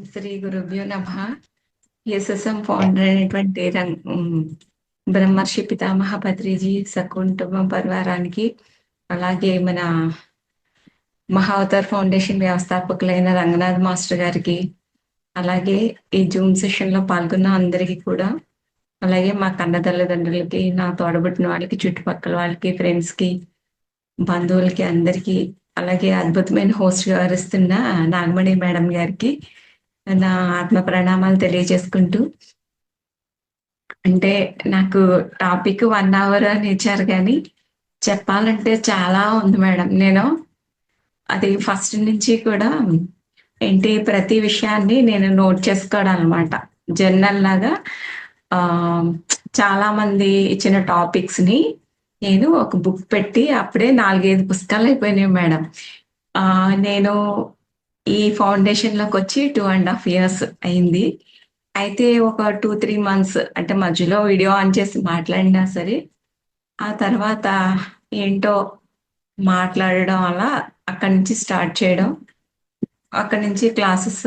శ్రీ గురుభ్యో నమః. SSM founder అయినటువంటి బ్రహ్మర్షి పితామహ పత్రిజీ సకుటుంబ పరివారానికి, అలాగే మన మహావతార్ ఫౌండేషన్ వ్యవస్థాపకులైన రంగనాథ్ మాస్టర్ గారికి, అలాగే ఈ జూమ్ సెషన్ లో పాల్గొన్న అందరికీ కూడా, అలాగే మా కన్న తల్లిదండ్రులకి, నా తోడబుట్టిన వాళ్ళకి, చుట్టుపక్కల వాళ్ళకి, ఫ్రెండ్స్ కి, బంధువులకి అందరికీ, అలాగే అద్భుతమైన హోస్ట్ వ్యవహరిస్తున్న నాగమణి మేడం గారికి నా ఆత్మ ప్రణామాలు తెలియజేసుకుంటూ, అంటే నాకు టాపిక్ 1 అవర్ అని ఇచ్చారు కానీ చెప్పాలంటే చాలా ఉంది మేడం. నేను అది ఫస్ట్ నుంచి కూడా ఏంటి ప్రతి విషయాన్ని నేను నోట్ చేసుకోవడం అనమాట. జర్నల్ లాగా ఆ చాలా మంది ఇచ్చిన టాపిక్స్ ని నేను ఒక బుక్ పెట్టి అప్పుడే 4-5 పుస్తకాలు అయిపోయినాయి మేడం. నేను ఈ ఫౌండేషన్ లోకి వచ్చి 2.5 years అయింది. అయితే ఒక 2-3 months అంటే మధ్యలో వీడియో ఆన్ చేసి మాట్లాడినా సరే, ఆ తర్వాత ఏంటో మాట్లాడడం అలా అక్కడి నుంచి స్టార్ట్ చేయడం, అక్కడి నుంచి క్లాసెస్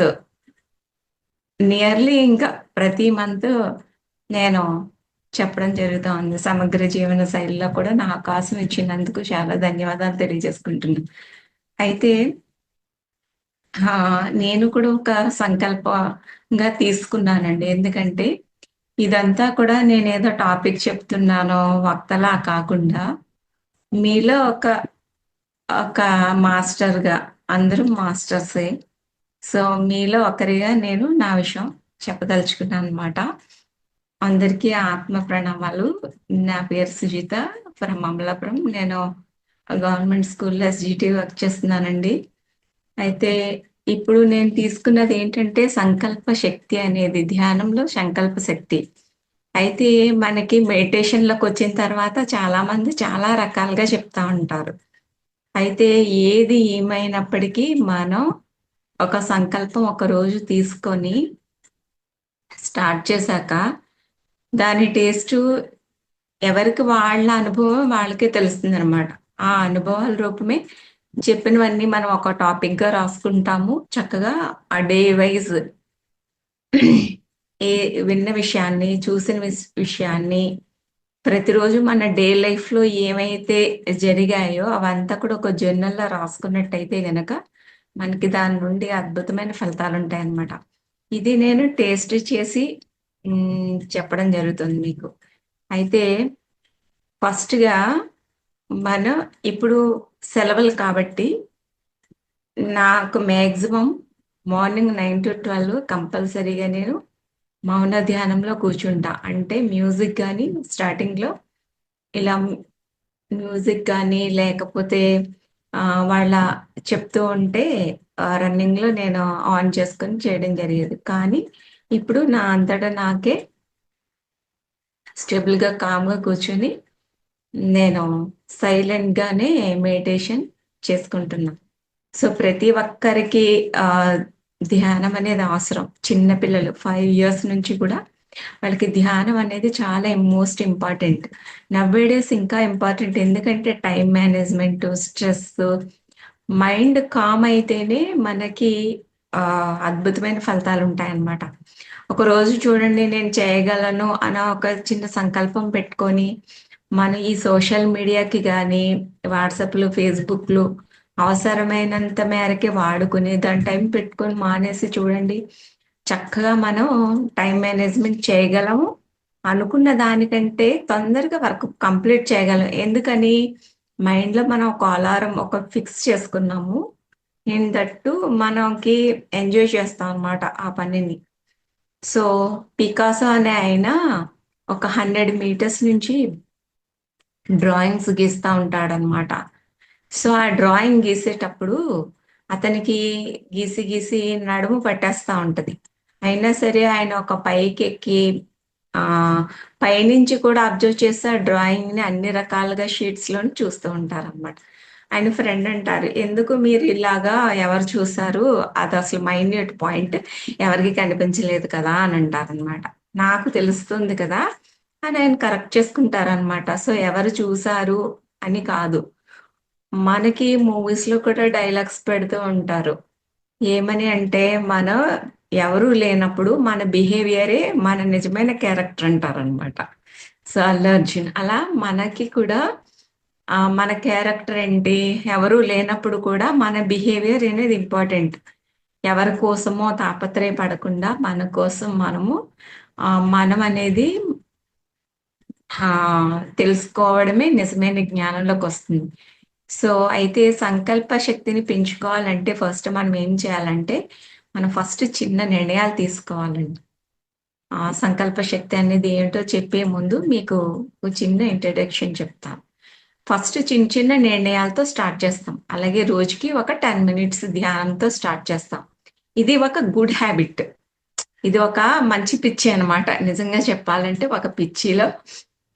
నియర్లీ ఇంకా ప్రతి మంత్ నేను చెప్పడం జరుగుతూ ఉంది. సమగ్ర జీవన శైలిలో కూడా నా అవకాశం ఇచ్చినందుకు చాలా ధన్యవాదాలు తెలియజేసుకుంటున్నాను. అయితే నేను కూడా ఒక సంకల్పంగా తీసుకున్నానండి. ఎందుకంటే ఇదంతా కూడా నేనేదో టాపిక్ చెప్తున్నానో వక్తలా కాకుండా మీలో ఒక ఒక మాస్టర్‌గా, అందరూ మాస్టర్సే. సో, మీలో ఒకరిగా నేను నా విషయం చెప్పదలుచుకున్నాననమాట. అందరికీ ఆత్మ ప్రణామాలు. నా పేరు సుజిత ఫ్రమ్ అమలాపురం. నేను గవర్నమెంట్ స్కూల్‌లో ఎస్‌జిటి వర్క్ చేస్తున్నానండి. అయితే ఇప్పుడు నేను తీసుకున్నది ఏంటంటే సంకల్ప శక్తి అనేది, ధ్యానంలో సంకల్ప శక్తి. అయితే మనకి మెడిటేషన్‌లోకి వచ్చిన తర్వాత చాలా మంది చాలా రకాలుగా చెప్తా ఉంటారు. అయితే ఏది ఏమైనప్పటికీ మనం ఒక సంకల్పం ఒక రోజు తీసుకొని స్టార్ట్ చేశాక దాని టేస్టు ఎవరికి వాళ్ళ అనుభవం వాళ్ళకే తెలుస్తుందనమాట. ఆ అనుభవాల రూపమే చెప్పినవన్నీ మనం ఒక టాపిక్‌గా రాసుకుంటాము. చక్కగా ఆ డే వైస్ విన్న విషయాన్ని, చూసిన విషయాన్ని ప్రతిరోజు మన డే లైఫ్‌లో ఏమైతే జరిగాయో అవంతా కూడా ఒక జర్నల్‌లో రాసుకున్నట్టయితే గనక మనకి దాని నుండి అద్భుతమైన ఫలితాలుంటాయన్నమాట. ఇది నేను టేస్ట్ చేసి చెప్పడం జరుగుతుంది మీకు. అయితే ఫస్ట్‌గా మనం ఇప్పుడు సెలవులు కాబట్టి నాకు మాక్సిమం మార్నింగ్ 9-12 కంపల్సరీగా నేను మౌన ధ్యానంలో కూర్చుంటా. అంటే మ్యూజిక్ గానీ స్టార్టింగ్‌లో ఇలా మ్యూజిక్ గానీ లేకపోతే వాళ్ళ చెప్తూ ఉంటే రన్నింగ్‌లో నేను ఆన్ చేసుకొని చేయడం జరిగేది. కానీ ఇప్పుడు నా అంతటా నాకే స్టేబుల్‌గా, కామ్‌గా కూర్చొని నేను సైలెంట్‌గానే మెడిటేషన్ చేసుకుంటున్నా. సో, ప్రతి ఒక్కరికి ధ్యానం అనేది అవసరం. చిన్న పిల్లలు 5 years నుంచి కూడా వాళ్ళకి ధ్యానం అనేది చాలా మోస్ట్ ఇంపార్టెంట్. నౌ-ఏ-డేస్ ఇంకా ఇంపార్టెంట్. ఎందుకంటే time management, stress, mind calm అయితేనే మనకి అద్భుతమైన ఫలితాలుంటాయన్నమాట. ఒకరోజు చూడండి నేను చేయగలను అన్న ఒక చిన్న సంకల్పం పెట్టుకొని, మనం ఈ సోషల్ మీడియాకి గానీ, వాట్సాప్‌లు, ఫేస్‌బుక్‌లు అవసరమైనంత మేరకే వాడుకుని, దాని టైం పెట్టుకొని మానేసి చూడండి, చక్కగా మనం టైమ్ మేనేజ్‌మెంట్ చేయగలము. అనుకున్న దానికంటే తొందరగా వర్క్ కంప్లీట్ చేయగలం. ఎందుకని? మైండ్‌లో మనం ఒక అలారం ఫిక్స్ చేసుకున్నాము. ఇన్ దట్ టూ మనకి ఎంజాయ్ చేస్తాం అన్నమాట ఆ పనిని. సో, పికాసో అనే ఆయన ఒక 100 మీటర్స్ నుంచి డ్రాయింగ్స్ గీస్తా ఉంటాడనమాట. సో, ఆ డ్రాయింగ్ గీసేటప్పుడు అతనికి గీసి గీసి నడుము పట్టేస్తా ఉంటది. అయినా సరే ఆయన ఒక పైకెక్కి పైనుంచి కూడా అబ్జర్వ్ చేసి ఆ డ్రాయింగ్‌ని అన్ని రకాలుగా షీట్స్‌లోని చూస్తూ ఉంటారనమాట. ఆయన ఫ్రెండ్ అంటారు, "ఎందుకు మీరు ఇలాగా ఎవరు చూసారు? అదసలు మైన్యూట్ పాయింట్ ఎవరికీ కనిపించలేదు కదా!" అని అంటారనమాట. నాకు తెలుస్తుంది కదా! అని ఆయన కరెక్ట్ చేసుకుంటారనమాట. సో, ఎవరు చూసారు అని కాదు. మనకి మూవీస్‌లో కూడా డైలాగ్స్ పెడుతూ ఉంటారు. ఏమని అంటే, మనం ఎవరూ లేనప్పుడు మన బిహేవియరే మన నిజమైన క్యారెక్టర్ అంటారనమాట. సో, 'అల్లు అర్జున్' అలా మనకి కూడా మన క్యారెక్టర్ ఏంటి? ఎవరూ లేనప్పుడు కూడా మన బిహేవియర్ అనేది ఇంపార్టెంట్. ఎవరి కోసమో తాపత్రయపడకుండా మన కోసం మనము మనం అనేది తెలుసుకోవడమే నిజమైన జ్ఞానంలోకొస్తుంది. సో, అయితే సంకల్ప శక్తిని పెంచుకోవాలంటే ఫస్ట్ మనం ఏం చేయాలంటే, మనం ఫస్ట్ చిన్న నిర్ణయాలు తీసుకోవాలండి. సంకల్ప శక్తి అనేది ఏంటో చెప్పే ముందు మీకు ఒక చిన్న ఇంట్రడక్షన్ చెప్తాను. ఫస్ట్ చిన్న చిన్న నిర్ణయాలతో స్టార్ట్ చేస్తాం. అలాగే రోజుకి ఒక 10 మినిట్స్ ధ్యానంతో స్టార్ట్ చేస్తాం. ఇది ఒక గుడ్ హ్యాబిట్. ఇది ఒక మంచి పిచ్చి అనమాట. నిజంగా చెప్పాలంటే ఒక పిచ్చిలో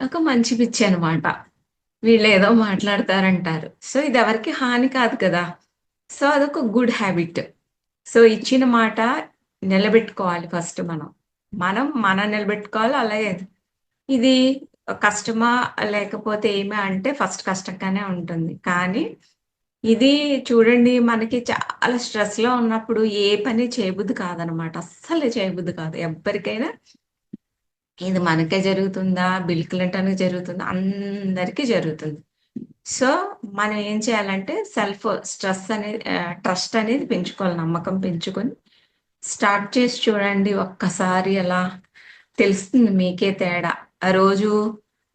ఒక మంచి పిచ్చి అనమాట. వీళ్ళేదో మాట్లాడతారంటారు. సో, ఇదెవరికీ హాని కాదు కదా! సో, అదొక గుడ్ హ్యాబిట్. సో, ఇచ్చిన మాట నిలబెట్టుకోవాలి ఫస్ట్ మనం. మనం నిలబెట్టుకోవాలి. అలాగే ఇది కష్టమా? లేకపోతే ఏమా అంటే ఫస్ట్ కష్టంగానే ఉంటుంది. కానీ ఇది చూడండి మనకి చాలా స్ట్రెస్‌లో ఉన్నప్పుడు ఏ పని చేయబుద్ధి కాదనమాట. అస్సలు చేయబుద్ధి కాదు. ఎవ్వరికైనా ఇది మనకే జరుగుతుందా? బిల్ క్లింటన్‌కి జరుగుతుందా? అందరికీ జరుగుతుంది. సో, మనం ఏం చేయాలంటే ట్రస్ట్ అనేది పెంచుకోవాలి. నమ్మకం పెంచుకొని స్టార్ట్ చేసి చూడండి. ఒక్కసారి అలా తెలుస్తుంది మీకే తేడా. ఆ రోజు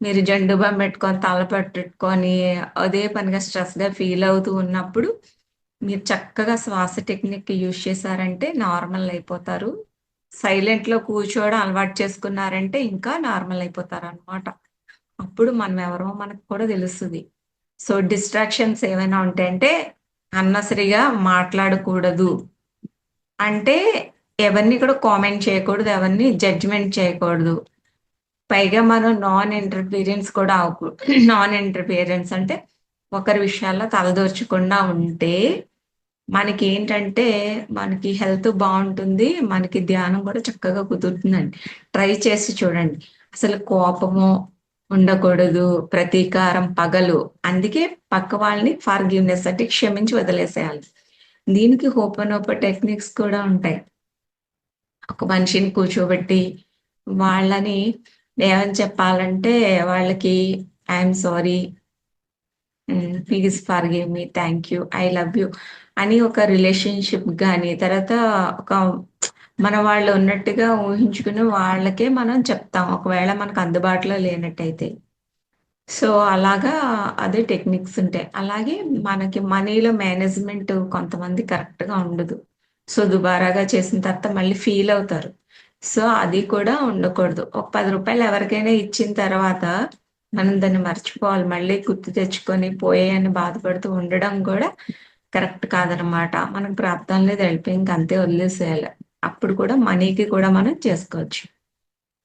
మీరు జండు బామ్ పెట్టుకొని, తల పెట్టుకొని అదే పనిగా స్ట్రెస్‌గా ఫీల్ అవుతూ ఉన్నప్పుడు మీరు చక్కగా శ్వాస టెక్నిక్ యూజ్ చేశారంటే నార్మల్ అయిపోతారు. సైలెంట్‌లో కూర్చోవడం అలవాటు చేసుకున్నారంటే ఇంకా నార్మల్ అయిపోతారనమాట. అప్పుడు మనం ఎవరో మనకు కూడా తెలుస్తది. సో, డిస్ట్రాక్షన్స్ ఏమైనా ఉంటాయంటే అన్నెసరీగా మాట్లాడకూడదు. అంటే ఎవరిని కూడా కామెంట్ చేయకూడదు. ఎవరిని జడ్జ్‌మెంట్ చేయకూడదు. పైగా మనం నాన్ ఇంటర్ఫియరెన్స్ కూడా నాన్ ఇంటర్ఫియరెన్స్ అంటే ఒకరి విషయాల్లో తలదూర్చకుండా ఉంటే మనకేంటంటే మనకి హెల్త్ బావుంటుంది. మనకి ధ్యానం కూడా చక్కగా కుదురుతుందండి. ట్రై చేసి చూడండి. అసలు కోపము ఉండకూడదు. ప్రతీకారం పగలు. అందుకే పక్క వాళ్ళని ఫర్‌గివ్‌నెస్ అంటే క్షమించి వదిలేసేయాలి. దీనికి హోపోనోపో టెక్నిక్స్ కూడా ఉంటాయి. ఒక మనిషిని కూర్చోబెట్టి వాళ్ళని ఏమని చెప్పాలంటే వాళ్ళకి I'm sorry, please forgive me, thank you, I love you అని ఒక రిలేషన్‌షిప్ గాని, తర్వాత ఒక మన వాళ్ళు ఉన్నట్టుగా ఊహించుకుని వాళ్ళకే మనం చెప్తాం. ఒకవేళ మనకు అందుబాటులో లేనట్టయితే. సో, అలాగా అదే టెక్నిక్స్ ఉంటాయి. అలాగే మనకి మనీలో మేనేజ్‌మెంట్ కొంతమంది కరెక్ట్‌గా ఉండదు. సో, దుబారాగా చేసిన తర్వాత మళ్ళీ ఫీల్ అవుతారు. సో, అది కూడా ఉండకూడదు. ఒక రూ. 10 ఎవరికైనా ఇచ్చిన తర్వాత మనం దాన్ని మర్చిపోవాలి. మళ్ళీ గుర్తు తెచ్చుకొని పోయాయని బాధపడుతూ ఉండడం కూడా కరెక్ట్ కాదనమాట. మనకు ప్రాప్తం లేదు వెళ్ళిపోయి ఇంక అంతే వదిలేసేయాలి. అప్పుడు కూడా మనీకి కూడా మనం చేసుకోవచ్చు.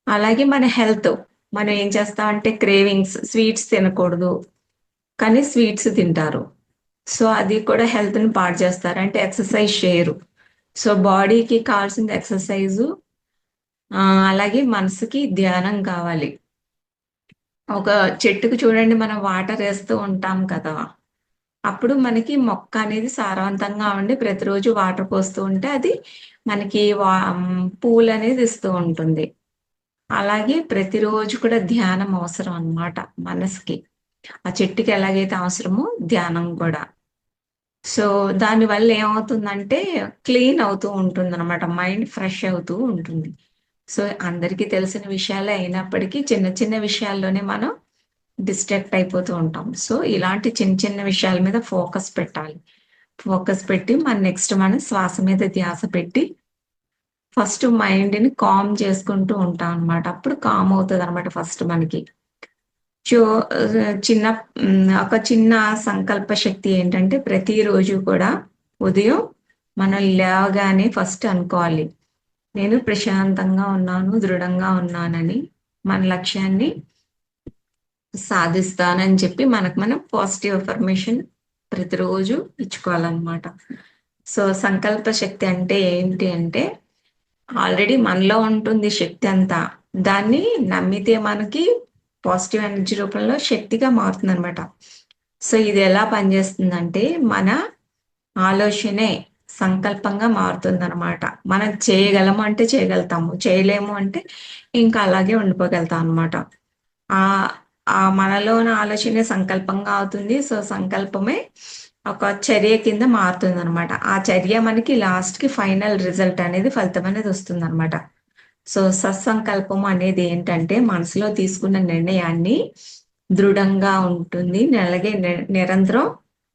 అలాగే మన హెల్త్. మనం ఏం చేస్తామంటే క్రేవింగ్స్, స్వీట్స్ తినకూడదు. కానీ స్వీట్స్ తింటారు. సో, అది కూడా హెల్త్‌ని పాడు చేస్తారు. అంటే ఎక్సర్‌సైజ్ చేయరు. సో, బాడీకి కావాల్సింది ఎక్సర్‌సైజు, అలాగే మనసుకి ధ్యానం కావాలి. ఒక చెట్టుకి చూడండి మనం వాటర్ ఏస్తూ ఉంటాం కదా! అప్పుడు మనకి మొక్క అనేది సారవంతంగా ఉండి ప్రతిరోజు వాటర్ పోస్తూ ఉంటే అది మనకి పూలనేది ఇస్తూ ఉంటుంది. అలాగే ప్రతిరోజు కూడా ధ్యానం అవసరం అన్నమాట మనసుకి. ఆ చెట్టుకి ఎలాగైతే అవసరమో ధ్యానం కూడా. సో, దానివల్ల ఏమవుతుందంటే క్లీన్ అవుతూ ఉంటుందనమాట. మైండ్ ఫ్రెష్ అవుతూ ఉంటుంది. సో, అందరికీ తెలిసిన విషయాలే అయినప్పటికీ చిన్న చిన్న విషయాల్లోనే మనం డిస్ట్రాక్ట్ అయిపోతూ ఉంటాం. సో, ఇలాంటి చిన్న చిన్న విషయాల మీద ఫోకస్ పెట్టాలి. ఫోకస్ పెట్టి నెక్స్ట్ మనం శ్వాస మీద ధ్యాస పెట్టి ఫస్ట్ మైండ్‌ని కామ్ చేసుకుంటూ ఉంటాం అన్నమాట. అప్పుడు కామ్ అవుతదనమాట ఫస్ట్ మనకి. చో చిన్న ఒక చిన్న సంకల్ప శక్తి ఏంటంటే ప్రతిరోజు కూడా ఉదయం మనం లేవగానే ఫస్ట్ అనుకోవాలి. నేను ప్రశాంతంగా ఉన్నాను, దృఢంగా ఉన్నానని. మన లక్ష్యాన్ని సాధిస్తానని చెప్పి మనకు మనం పాజిటివ్ అఫర్మేషన్ ప్రతిరోజు ఇచ్చుకోవాలన్నమాట. సో, సంకల్ప శక్తి అంటే ఏంటి అంటే ఆల్రెడీ మనలో ఉంటుంది శక్తి అంతా. దాన్ని నమ్మితే మనకి పాజిటివ్ ఎనర్జీ రూపంలో శక్తిగా మారుతుందనమాట. సో, ఇది ఎలా పనిచేస్తుందంటే, మన ఆలోచనే సంకల్పంగా మారుతుందనమాట. మనం చేయగలము అంటే చేయగలుగుతాము. చేయలేము అంటే ఇంకా అలాగే ఉండిపోగలుగుతాం అనమాట. ఆహ్, మనలో ఉన్న ఆలోచనే సంకల్పంగా అవుతుంది. సో, సంకల్పమే ఒక చర్య కింద మారుతుందనమాట. ఆ చర్య మనకి లాస్ట్‌కి ఫైనల్ రిజల్ట్ అనేది ఫలితం అనేది వస్తుందనమాట. సో, సత్సంకల్పం అనేది ఏంటంటే మనసులో తీసుకున్న నిర్ణయాన్ని దృఢంగా ఉంటుంది. అలాగే నిరంతరం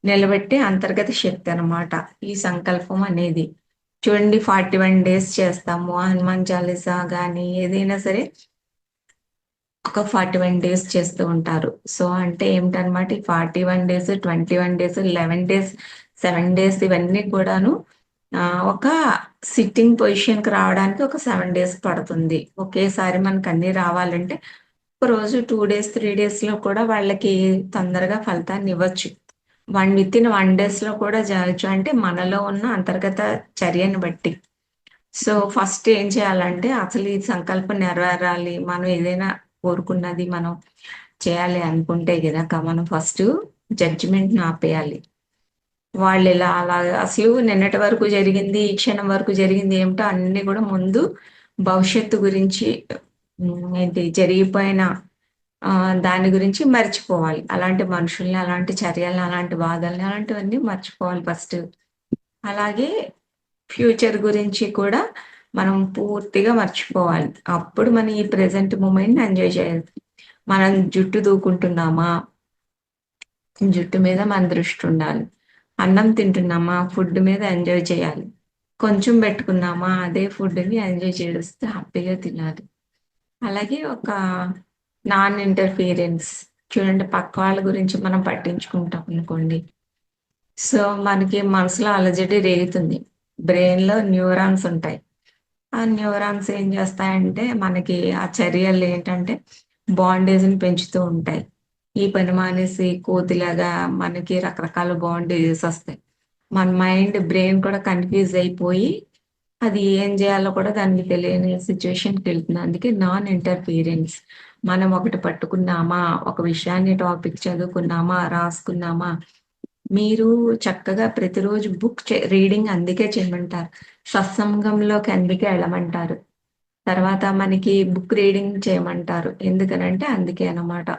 నిలబెట్టే అంతర్గత శక్తి అనమాట. ఈ సంకల్పం అనేది. చూడండి 41 డేస్ చేస్తాము. హనుమాన్ చాలీసా గాని ఏదైనా సరే ఒక 41 డేస్ చేస్తూ ఉంటారు. సో, అంటే ఏమిటనమాట ఈ 41 డేస్, 21 డేస్, 11 డేస్, 7 డేస్ ఇవన్నీ కూడాను ఒక సిట్టింగ్ పొజిషన్‌కి రావడానికి ఒక 7 డేస్ పడుతుంది. ఒకేసారి మనకన్నీ రావాలంటే ఒక రోజు 2 డేస్, 3 డేస్‌లో కూడా వాళ్ళకి తొందరగా ఫలితాన్నివ్వచ్చు. వితిన్ 1 డేస్‌లో కూడా జరగచ్చు. అంటే మనలో ఉన్న అంతర్గత చర్యని బట్టి. సో, ఫస్ట్ ఏం చేయాలంటే అసలు ఈ సంకల్పం నెరవేరాలి. మనం ఏదైనా కోరుకున్నది మనం చేయాలి అనుకుంటే గనక మనం ఫస్టు జడ్జ్‌మెంట్‌ని ఆపేయాలి. వాళ్ళిలా అలాగా అసలు నిన్నటి వరకు జరిగింది, ఈ క్షణం వరకు జరిగింది ఏమిటో అన్నీ గూడా ముందు భవిష్యత్తు గురించి ఏంటి జరిగిపోయిన దాని గురించి మర్చిపోవాలి. అలాంటి మనుషుల్ని, అలాంటి చర్యలని, అలాంటి బాధల్ని అలాంటివన్నీ మర్చిపోవాలి ఫస్ట్. అలాగే ఫ్యూచర్ గురించి కూడా మనం పూర్తిగా మర్చిపోవాలి. అప్పుడు మనం ఈ ప్రెజెంట్ మూమెంట్‌ని ఎంజాయ్ చేయాలి. మనం జుట్టు దూకుంటున్నామా? జుట్టు మీద మన దృష్టుండాలి. అన్నం తింటున్నామా? ఫుడ్ మీద ఎంజాయ్ చేయాలి. కొంచెం పెట్టుకున్నామా? అదే ఫుడ్‌ని ఎంజాయ్ చేస్తూ హ్యాపీగా తినాలి. అలాగే ఒక నాన్ ఇంటర్ఫియరెన్స్ చూడండి పక్క వాళ్ళ గురించి మనం పట్టించుకుంటాం అనుకోండి. సో, మనకి మనసులో అలజడి రేగుతుంది. బ్రెయిన్‌లో న్యూరాన్స్ ఉంటాయి. ఆ న్యూరాన్స్ ఏం చేస్తాయంటే, మనకి ఆ చర్యలేంటంటే, బాండేజ్‌ని పెంచుతూ ఉంటాయి. ఈ పని మానేసి కోతిలాగా మనకి రకరకాల బాండేజెస్ ఒస్తాయి. మన బ్రెయిన్ కూడా కన్‌ఫ్యూజ్ అయిపోయి, అది ఏం జేయాలో కూడా దానికి తెలియని సిట్యుయేషన్‌కెళ్తుంది. అందుకే నాన్ ఇంటర్ఫియరెన్స్. మనం ఒకటి పట్టుకున్నామా, ఒక విషయాన్ని టాపిక్ చదువుకున్నామా, రాసుకున్నామా, మీరు చక్కగా ప్రతిరోజు రీడింగ్ అందుకే చేయమంటారు. సత్సంగంలోకి అందుకే ఎళ్ళమంటారు. తర్వాత మనకి బుక్ రీడింగ్ చేయమంటారు. ఎందుకనంటే అందుకే అన్నమాట.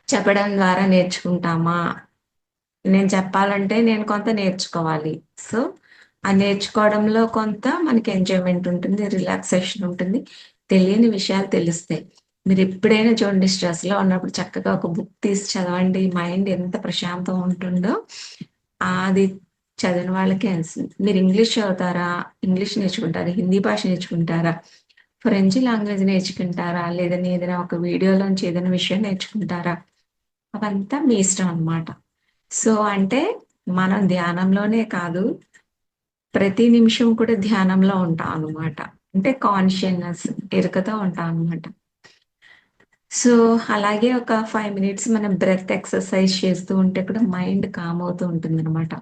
చెప్పడం ద్వారా నేర్చుకుంటామా? నేను చెప్పాలంటే నేను కొంత నేర్చుకోవాలి. సో, ఆ నేర్చుకోవడంలో కొంత మనకి ఎంజాయ్‌మెంట్ ఉంటుంది. రిలాక్సేషన్ ఉంటుంది. తెలియని విషయాలు తెలుస్తాయి. మీరెప్పుడైనా చూడండి స్ట్రెస్‌లో ఉన్నప్పుడు చక్కగా ఒక బుక్ తీసి చదవండి. మైండ్ ఎంత ప్రశాంతంగా ఉంటుందో అది చదివిన వాళ్ళకే అనిపిస్తుంది. మీరు ఇంగ్లీష్ చదువుతారా? ఇంగ్లీష్ నేర్చుకుంటారా? హిందీ భాష నేర్చుకుంటారా? French language నేర్చుకుంటారా? లేదంటే ఏదైనా ఒక వీడియోలోంచి ఏదైనా విషయం నేర్చుకుంటారా? అవంతా మీ ఇష్టం అన్నమాట. సో, అంటే మనం ధ్యానంలోనే కాదు, ప్రతి నిమిషం కూడా ధ్యానంలో ఉంటాం అన్నమాట. అంటే కాన్షియస్‌నెస్ ఎరుకతో ఉంటాం అన్నమాట. సో, అలాగే ఒక 5 మినిట్స్ మనం బ్రెత్ ఎక్సర్‌సైజ్ చేస్తూ ఉంటే కూడా మైండ్ కామ్ అవుతూ ఉంటుందన్నమాట.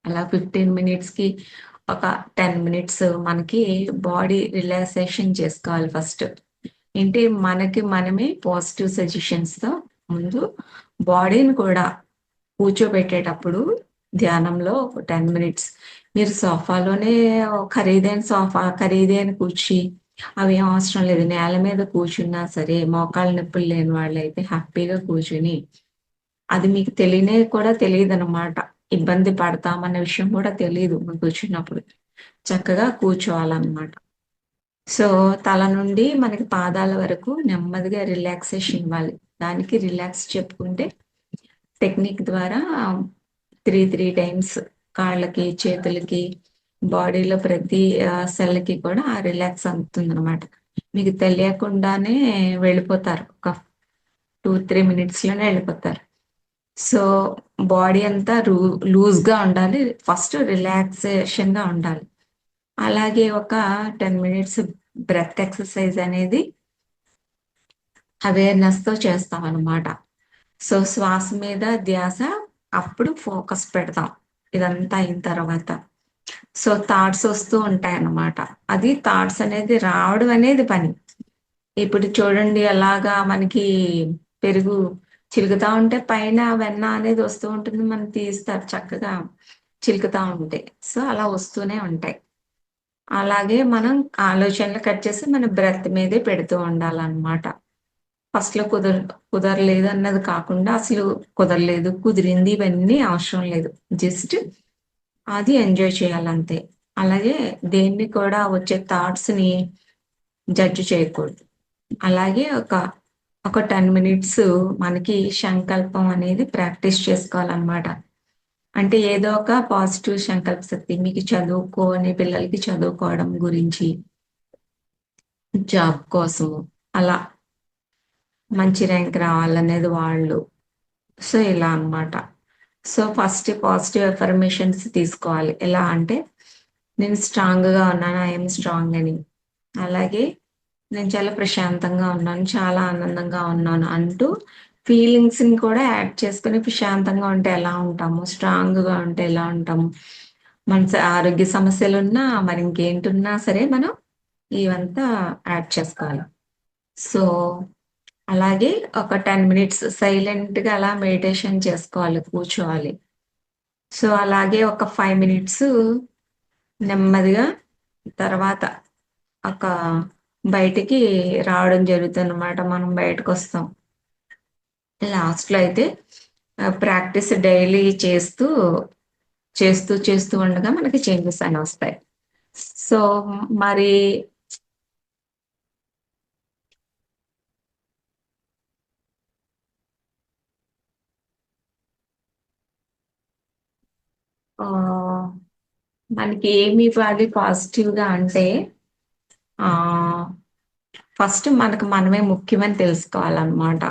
అలా 15 మినిట్స్‌కి ఒక 10 మినిట్స్ మనకి బాడీ రిలాక్సేషన్ చేసుకోవాలి ఫస్ట్. ఏంటి మనకి మనమే పాజిటివ్ సజెషన్స్‌తో ముందు బాడీని కూడా కూర్చోబెట్టేటప్పుడు ధ్యానంలో ఒక 10 మినిట్స్ మీరు సోఫాలోనే ఖరీదైన సోఫా, ఖరీదైన కుర్చీ అవేం అవసరం లేదు. నేల మీద కూర్చున్నా సరే, మోకాళ్ళ నొప్పులు లేని వాళ్ళైతే హ్యాపీగా కూర్చొని అది మీకు కూడా తెలీదనమాట. ఇబ్బంది పడతామన్న విషయం కూడా తెలీదు మేము కూర్చున్నప్పుడు. చక్కగా కూర్చోవాలనమాట. సో, తల నుండి మనకి పాదాల వరకు నెమ్మదిగా రిలాక్సేషన్ ఇవ్వాలి. దానికి రిలాక్స్ చెప్పుకుంటే టెక్నిక్ ద్వారా 3 టైమ్స్ కాళ్ళకి, చేతులకి, బాడీలో ప్రతి సెల్‌కి కూడా ఆ రిలాక్స్ అందుతుందనమాట. మీకు తెలియకుండానే వెళ్ళిపోతారు. ఒక 2, 3 మినిట్స్‌లోనే వెళ్ళిపోతారు. సో, బాడీ అంతా లూజ్‌గా ఉండాలి. ఫస్ట్ రిలాక్సేషన్‌గా ఉండాలి. అలాగే ఒక 10 మినిట్స్ బ్రెత్ ఎక్సర్‌సైజ్ అనేది అవేర్‌నెస్‌తో చేస్తామనమాట. సో, శ్వాస మీద ధ్యాస అప్పుడు ఫోకస్ పెడతాం. ఇదంతా అయిన తర్వాత. సో, థాట్స్ వస్తూ ఉంటాయన్నమాట. అది థాట్స్ అనేది రావడం అనేది పని. ఇప్పుడు చూడండి ఎలాగా మనకి పెరుగు చిలుకుతా ఉంటే పైన వెన్న అనేది వస్తూ ఉంటుంది. మనం తీస్తారు చక్కగా. చిలుకుతా ఉంటాయి. సో, అలా వస్తూనే ఉంటాయి. అలాగే మనం ఆలోచనలు కట్ చేసి మన బ్రెత్ మీదే పెడుతూ ఉండాలనమాట. ఫస్ట్‌లో కుదరలేదు అన్నది కాకుండా అసలు కుదరలేదు, కుదిరింది ఇవన్నీ అవసరం లేదు. జస్ట్ అది ఎంజాయ్ చేయాలంతే. అలాగే దేన్ని కూడా వచ్చే థాట్స్‌ని జడ్జ్ చేయకూడదు. అలాగే ఒక 10 మినిట్స్ మనకి సంకల్పం అనేది ప్రాక్టీస్ చేసుకోవాలనమాట. అంటే ఏదో ఒక పాజిటివ్ సంకల్ప శక్తి మీకు చదువుకోని పిల్లలకి చదువుకోవడం గురించి, జాబ్ కోసము అలా మంచి ర్యాంక్ రావాలనేది వాళ్ళు. సో, ఇలా అన్నమాట. సో, ఫస్ట్ పాజిటివ్ అఫర్మేషన్స్ తీసుకోవాలి. ఎలా అంటే నేను స్ట్రాంగ్‌గా ఉన్నాను. ఐ యామ్ స్ట్రాంగ్ అని. అలాగే నేను చాలా ప్రశాంతంగా ఉన్నాను. చాలా ఆనందంగా ఉన్నాను అంటూ ఫీలింగ్స్‌ని కూడా యాడ్ చేసుకొని ప్రశాంతంగా ఉంటే ఎలా ఉంటాము, స్ట్రాంగ్‌గా ఉంటే ఎలా ఉంటాము. మన ఆరోగ్య సమస్యలున్నా, మరి ఇంకేంటున్నా సరే మనం ఇవంతా యాడ్ చేసుకోవాలి. సో, అలాగే ఒక 10 మినిట్స్ సైలెంట్‌గా అలా మెడిటేషన్ చేసుకోవాలి. కూర్చోవాలి. సో, అలాగే ఒక 5 మినిట్స్ నెమ్మదిగా తర్వాత ఒక బయటికి రావడం జరుగుతుందనమాట. మనం బయటకొస్తాం. లాస్ట్‌లో అయితే ప్రాక్టీస్ డైలీ చేస్తూ ఉండగా మనకి చేంజెస్ అనొస్తాయి. సో, మరి ఆహ్, మనకి ఏమి ఇవ్వాలి పాజిటివ్‌గా అంటే ఆహ్, ఫస్ట్ మనకు మనమే ముఖ్యమని తెలుసుకోవాలనమాట.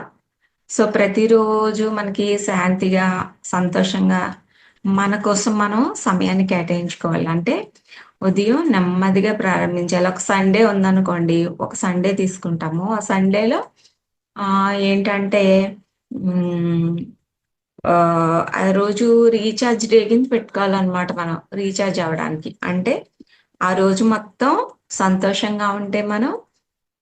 సో, ప్రతిరోజు మనకి శాంతిగా, సంతోషంగా మన కోసం మనం సమయాన్ని కేటాయించుకోవాలి. అంటే ఉదయం నెమ్మదిగా ప్రారంభించాలి. ఒక సండే ఉందనుకోండి, ఒక సండే తీసుకుంటాము. ఆ సండేలో ఏంటంటే హ్మ్. ఆ రోజు రీచార్జ్ డే కింద పెట్టుకోవాలనమాట మనం. రీచార్జ్ అవ్వడానికి. అంటే ఆ రోజు మొత్తం సంతోషంగా ఉంటే మనం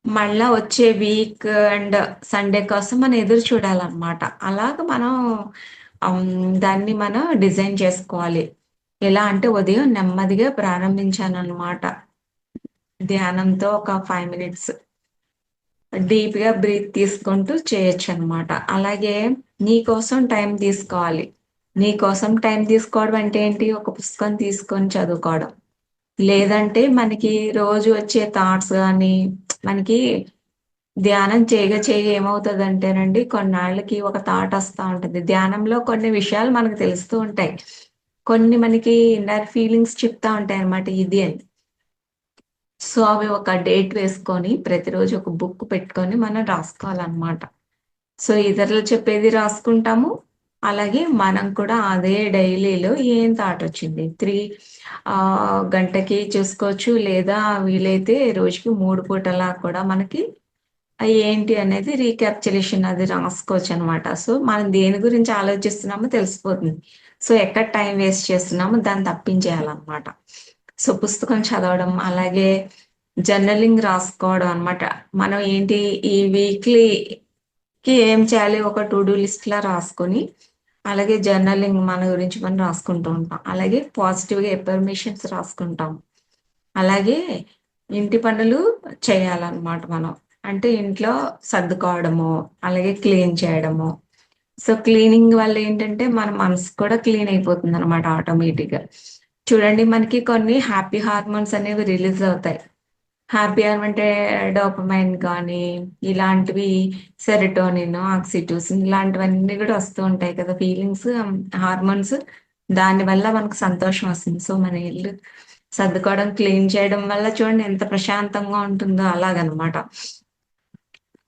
మళ్ళా వచ్చే వీక్ అండ్ సండే కోసం మనం ఎదురు చూడాలనమాట. అలాగ మనం దాన్ని మనం డిజైన్ చేసుకోవాలి. ఎలా అంటే ఉదయం నెమ్మదిగా ప్రారంభించాననమాట. ధ్యానంతో ఒక 5 మినిట్స్ డీప్‌గా బ్రీత్ తీసుకుంటూ చేయొచ్చనమాట. అలాగే నీ కోసం టైం తీసుకోవాలి. నీ కోసం టైం తీసుకోవడం అంటే ఏంటి? ఒక పుస్తకం తీసుకొని చదువుకోవడం. లేదంటే మనకి రోజు వచ్చే థాట్స్ గానీ, మనకి ధ్యానం చేయగా ఏమవుతదంటేనండి, కొన్నాళ్ళకి ఒక థాట్ వస్తా ఉంటది. ధ్యానంలో కొన్ని విషయాలు మనకు తెలుస్తూ ఉంటాయి. కొన్ని మనకి ఇన్నర్ ఫీలింగ్స్ చెప్తా ఉంటాయన్నమాట ఇది అని. సో, అవి ఒక డేట్ వేసుకొని, ప్రతిరోజు ఒక బుక్ పెట్టుకొని మనం రాసుకోవాలన్నమాట. సో, ఇతరులు చెప్పేది రాసుకుంటాము. అలాగే మనం కూడా అదే డైలీలో ఏం థాటొచ్చింది. గంటకి చూసుకోవచ్చు. లేదా వీలైతే రోజుకి 3 పూటలా కూడా మనకి ఏంటి అనేది రీక్యాప్చులేషన్ అది రాసుకోవచ్చనమాట. సో, మనం దేని గురించి ఆలోచిస్తున్నామో తెలిసిపోతుంది. సో, ఎక్కడ టైం వేస్ట్ చేస్తున్నామో దాన్ని తప్పించేయాలనమాట. సో, పుస్తకం చదవడం, అలాగే జర్నలింగ్ రాసుకోవడం అనమాట. మనం ఏంటి ఈ వీక్‌లీకి ఏం చేయాలి ఒక టు డూ లిస్ట్‌లా రాసుకొని, అలాగే జర్నలింగ్ మన గురించి మనం రాసుకుంటూ ఉంటాం. అలాగే పాజిటివ్‌గా ఎఫర్మేషన్స్ రాసుకుంటాం. అలాగే ఇంటి పనులు చేయాలన్నమాట మనం. అంటే ఇంట్లో సర్దుకోవడము, అలాగే క్లీన్ చేయడము. సో, క్లీనింగ్ వల్ల ఏంటంటే మన మనసు కూడా క్లీన్ అయిపోతుందన్నమాట ఆటోమేటిక్‌గా. చూడండి మనకి కొన్ని హ్యాపీ హార్మోన్స్ అనేవి రిలీజ్ అవుతాయి. హ్యాపీ అంటే డోపమైన్ కానీ, ఇలాంటివి సెరటోనిన్, ఆక్సిటోసిన్ ఇలాంటివన్నీ గూడా వస్తూ ఉంటాయి కదా! Feelings, hormones. దానివల్ల మనకు సంతోషం వస్తుంది. సో, మన ఇల్లు సర్దుకోవడం, క్లీన్ చేయడం వల్ల చూడండి ఎంత ప్రశాంతంగా ఉంటుందో అలాగనమాట.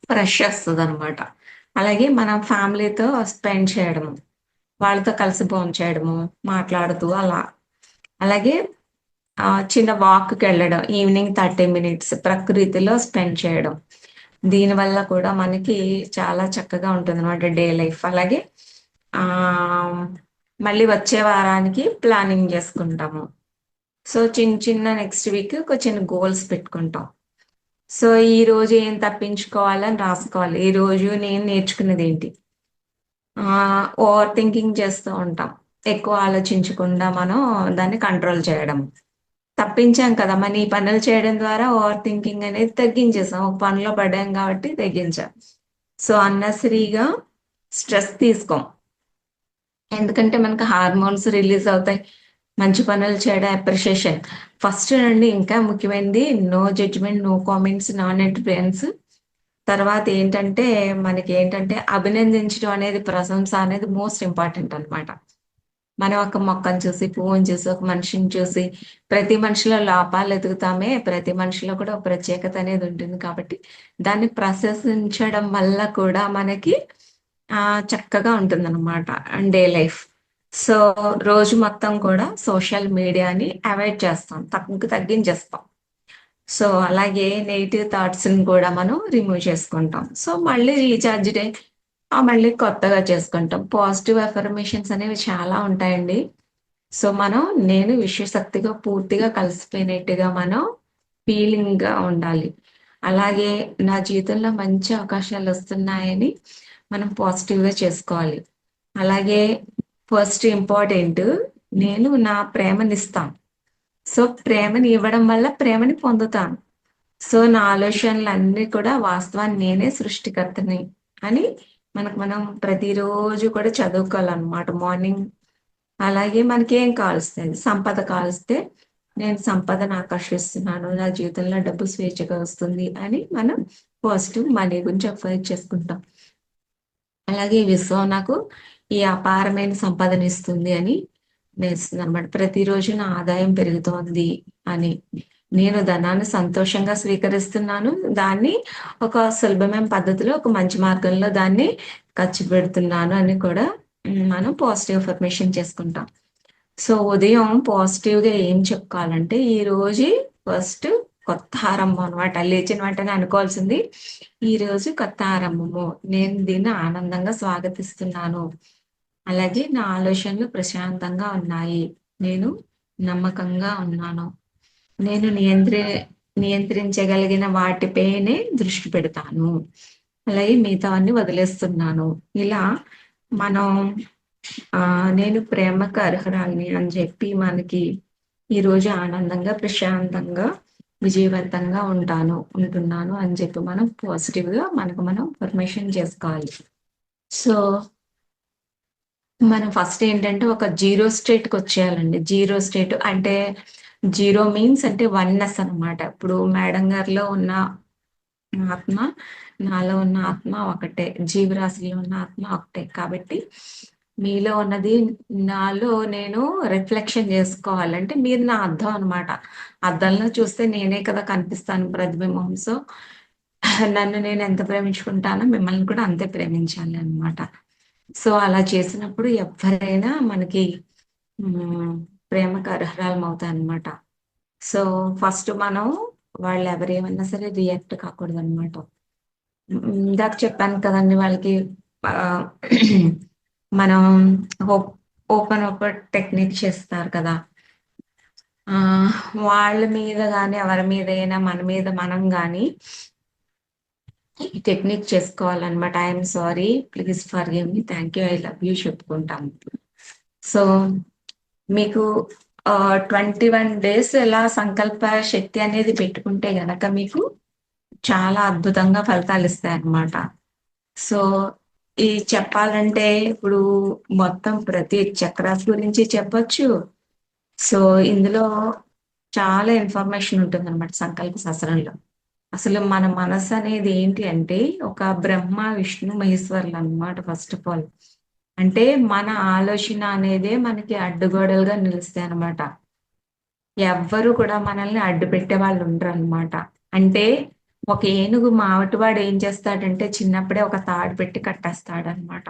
ఫ్రెష్ ఒస్తదనమాట. అలాగే మనం ఫ్యామిలీతో స్పెండ్ చేయడము. వాళ్ళతో కలిసి భోంచేయడము, మాట్లాడుతూ అలా. అలాగే చిన్న వాక్‌కెళ్ళడం. ఈవినింగ్ 30 మినిట్స్ ప్రకృతిలో స్పెండ్ చేయడం. దీనివల్ల కూడా మనకి చాలా చక్కగా ఉంటుందనమాట డే లైఫ్. అలాగే ఆహ్, మళ్ళీ వచ్చే వారానికి ప్లానింగ్ జేసుకుంటాము. సో, చిన్న నెక్స్ట్ వీక్ ఒక చిన్న గోల్స్ పెట్టుకుంటాం. సో, ఈరోజు ఏం తప్పించుకోవాలని రాసుకోవాలి. ఈరోజు నేను నేర్చుకున్నదేంటి? ఓవర్ థింకింగ్ చేస్తూ ఉంటాం. ఎక్కువ ఆలోచించకుండా మనం దాన్ని కంట్రోల్ చేయడం. తప్పించాం కదా! మన ఈ పనులు చేయడం ద్వారా ఓవర్ థింకింగ్ అనేది తగ్గించేసాం. ఒక పనిలో పడ్డాం కాబట్టి తగ్గించాం. So, అన్నెసరీగా stress తీసుకోం. ఎందుకంటే మనకు హార్మోన్స్ రిలీజ్ అవుతాయి. మంచి పనులు చేయడం అప్రిషియేషన్. ఫస్ట్ నుండి ఇంకా ముఖ్యమైనది no judgement, no comments, non interference. తర్వాత ఏంటంటే మనకేంటంటే అభినందించడం అనేది, ప్రశంస అనేది మోస్ట్ ఇంపార్టెంట్ అన్నమాట. మనం ఒక మొక్కను చూసి, పువ్వుని చూసి, ఒక మనిషిని చూసి, ప్రతి మనిషిలో లోపాలు ఎతుకుతామే. ప్రతి మనిషిలో కూడా ఒక ప్రత్యేకత అనేది ఉంటుంది కాబట్టి, దాన్ని ప్రశంసించడం వల్ల కూడా మనకి చక్కగా ఉంటుందన్నమాట డే లైఫ్. సో, రోజు మొత్తం కూడా సోషల్ మీడియాని అవాయిడ్ చేస్తాం. తగ్గించేస్తాం. సో, అలాగే నెగెటివ్ థాట్స్‌ని కూడా మనం రిమూవ్ చేసుకుంటాం. సో, మళ్ళీ రీచార్జ్ డే మళ్ళీ కొత్తగా చేసుకుంటాం. పాజిటివ్ అఫర్మేషన్స్ అనేవి చాలా ఉంటాయండి. సో, మనం నేను విశ్వశక్తిగా పూర్తిగా కలిసిపోయినట్టుగా మనం ఫీలింగ్‌గా ఉండాలి. అలాగే నా జీవితంలో మంచి అవకాశాలొస్తున్నాయని మనం పాజిటివ్‌గా చేసుకోవాలి. అలాగే ఫస్ట్ ఇంపార్టెంట్ నేను నా ప్రేమనిస్తాను. సో, ప్రేమని ఇవ్వడం వల్ల ప్రేమని పొందుతాను. సో, నా ఆలోచనలన్నీ కూడా వాస్తవాన్ని నేనే సృష్టికర్తని అని మనం ప్రతిరోజు కూడా చదువుకోవాలన్నమాట. మార్నింగ్ అలాగే మనకేం కావలిస్తది? సంపద కావలిస్తే నేను సంపదను ఆకర్షిస్తున్నాను. నా జీవితంలో డబ్బు స్వేచ్ఛగా వస్తుంది అని మనం పాజిటివ్ మనీ గురించి అఫైర్ చేసుకుంటాం. అలాగే ఈ విశ్వం నాకు ఈ అపారమైన సంపదనిస్తుంది అని నేర్చుతుందనమాట. ప్రతిరోజు నా ఆదాయం పెరుగుతోంది అని. నేను ధనాన్ని సంతోషంగా స్వీకరిస్తున్నాను. దాన్ని ఒక సులభమైన పద్ధతిలో, ఒక మంచి మార్గంలో దాన్ని ఖర్చు పెడుతున్నాను అని కూడా మనం పాజిటివ్ అఫర్మేషన్ చేసుకుంటాం. సో, ఉదయం పాజిటివ్‌గా ఏం చెప్పుకోవాలంటే, ఈరోజు ఫస్ట్ కొత్త ఆరంభం అనమాట. లేచిన వెంటనే అనుకోవాల్సింది, ఈరోజు కొత్త ఆరంభము. నేను దీన్ని ఆనందంగా స్వాగతిస్తున్నాను. అలాగే నా ఆలోచనలు ప్రశాంతంగా ఉన్నాయి. నేను నమ్మకంగా ఉన్నాను. నేను నియంత్రించగలిగిన వాటిపైనే దృష్టి పెడతాను. అలాగే మిగతావన్నీ వదిలేస్తున్నాను. ఇలా మనం నేను ప్రేమకు అర్హురాలిని అని చెప్పి మనకి ఈరోజు ఆనందంగా, ప్రశాంతంగా, విజయవంతంగా ఉంటున్నాను అని చెప్పి మనం పాజిటివ్‌గా మనకు మనం అఫర్మేషన్ చేసుకోవాలి. సో, మనం ఫస్ట్ ఏంటంటే ఒక జీరో స్టేట్‌కొచ్చేయాలండి. జీరో స్టేట్ అంటే జీరో మీన్స్ అంటే వన్నెస్ అనమాట. ఇప్పుడు మేడం గారిలో ఉన్న ఆత్మ, నాలో ఉన్న ఆత్మ ఒకటే. జీవరాశిలో ఉన్న ఆత్మ ఒకటే. కాబట్టి మీలో ఉన్నది నాలో నేను రిఫ్లెక్షన్ జేసుకోవాలంటే మీరు నా అద్దం అనమాట. అద్దంలో చూస్తే నేనే కదా కనిపిస్తాను ప్రతిబింబం. సో, నన్ను నేను ఎంత ప్రేమించుకుంటానో మిమ్మల్ని కూడా అంతే ప్రేమించాలి అనమాట. సో, అలా చేసినప్పుడు ఎవ్వరైనా మనకి హ్మ్. ప్రేమకు అర్హురాలమవుతామనమాట. సో, ఫస్ట్ మనం వాళ్ళెవరేమన్నా సరే రియాక్ట్ కాకూడదనమాట. ఇందాక చెప్పాను కదండీ వాళ్ళకి ఆహ్, మనం ఓపెన్ టెక్నిక్ చేస్తారు కదా! వాళ్ళ మీద గాని, ఎవరి మీదైనా మన మీద మనం గాని ఈ టెక్నిక్ చేసుకోవాలనమాట. I'm sorry, please forgive me, thank you, I love you చెప్పుకుంటాం. సో, మీకు 21 డేస్ ఇలా సంకల్ప శక్తి అనేది పెట్టుకుంటే గనక మీకు చాలా అద్భుతంగా ఫలితాలిస్తాయన్నమాట. సో, ఈ చెప్పాలంటే ఇప్పుడు మొత్తం ప్రతి చక్రాస్ గురించి చెప్పొచ్చు. సో, ఇందులో చాలా ఇన్ఫర్మేషన్ ఉంటుందన్నమాట సంకల్ప శాస్త్రంలో. అసలు మన మనసనేది ఏంటి అంటే, ఒక బ్రహ్మ, విష్ణు, మహేశ్వరులన్నమాట ఫస్ట్ ఆఫ్ ఆల్. అంటే మన ఆలోచన అనేదే మనకి అడ్డుగోడలుగా నిలుస్తాయన్నమాట. ఎవ్వరు కూడా మనల్ని అడ్డుపెట్టే వాళ్ళు ఉండరనమాట. అంటే ఒక ఏనుగు మావటివాడు ఏం చేస్తాడంటే చిన్నప్పుడే ఒక తాడు పెట్టి కట్టేస్తాడనమాట.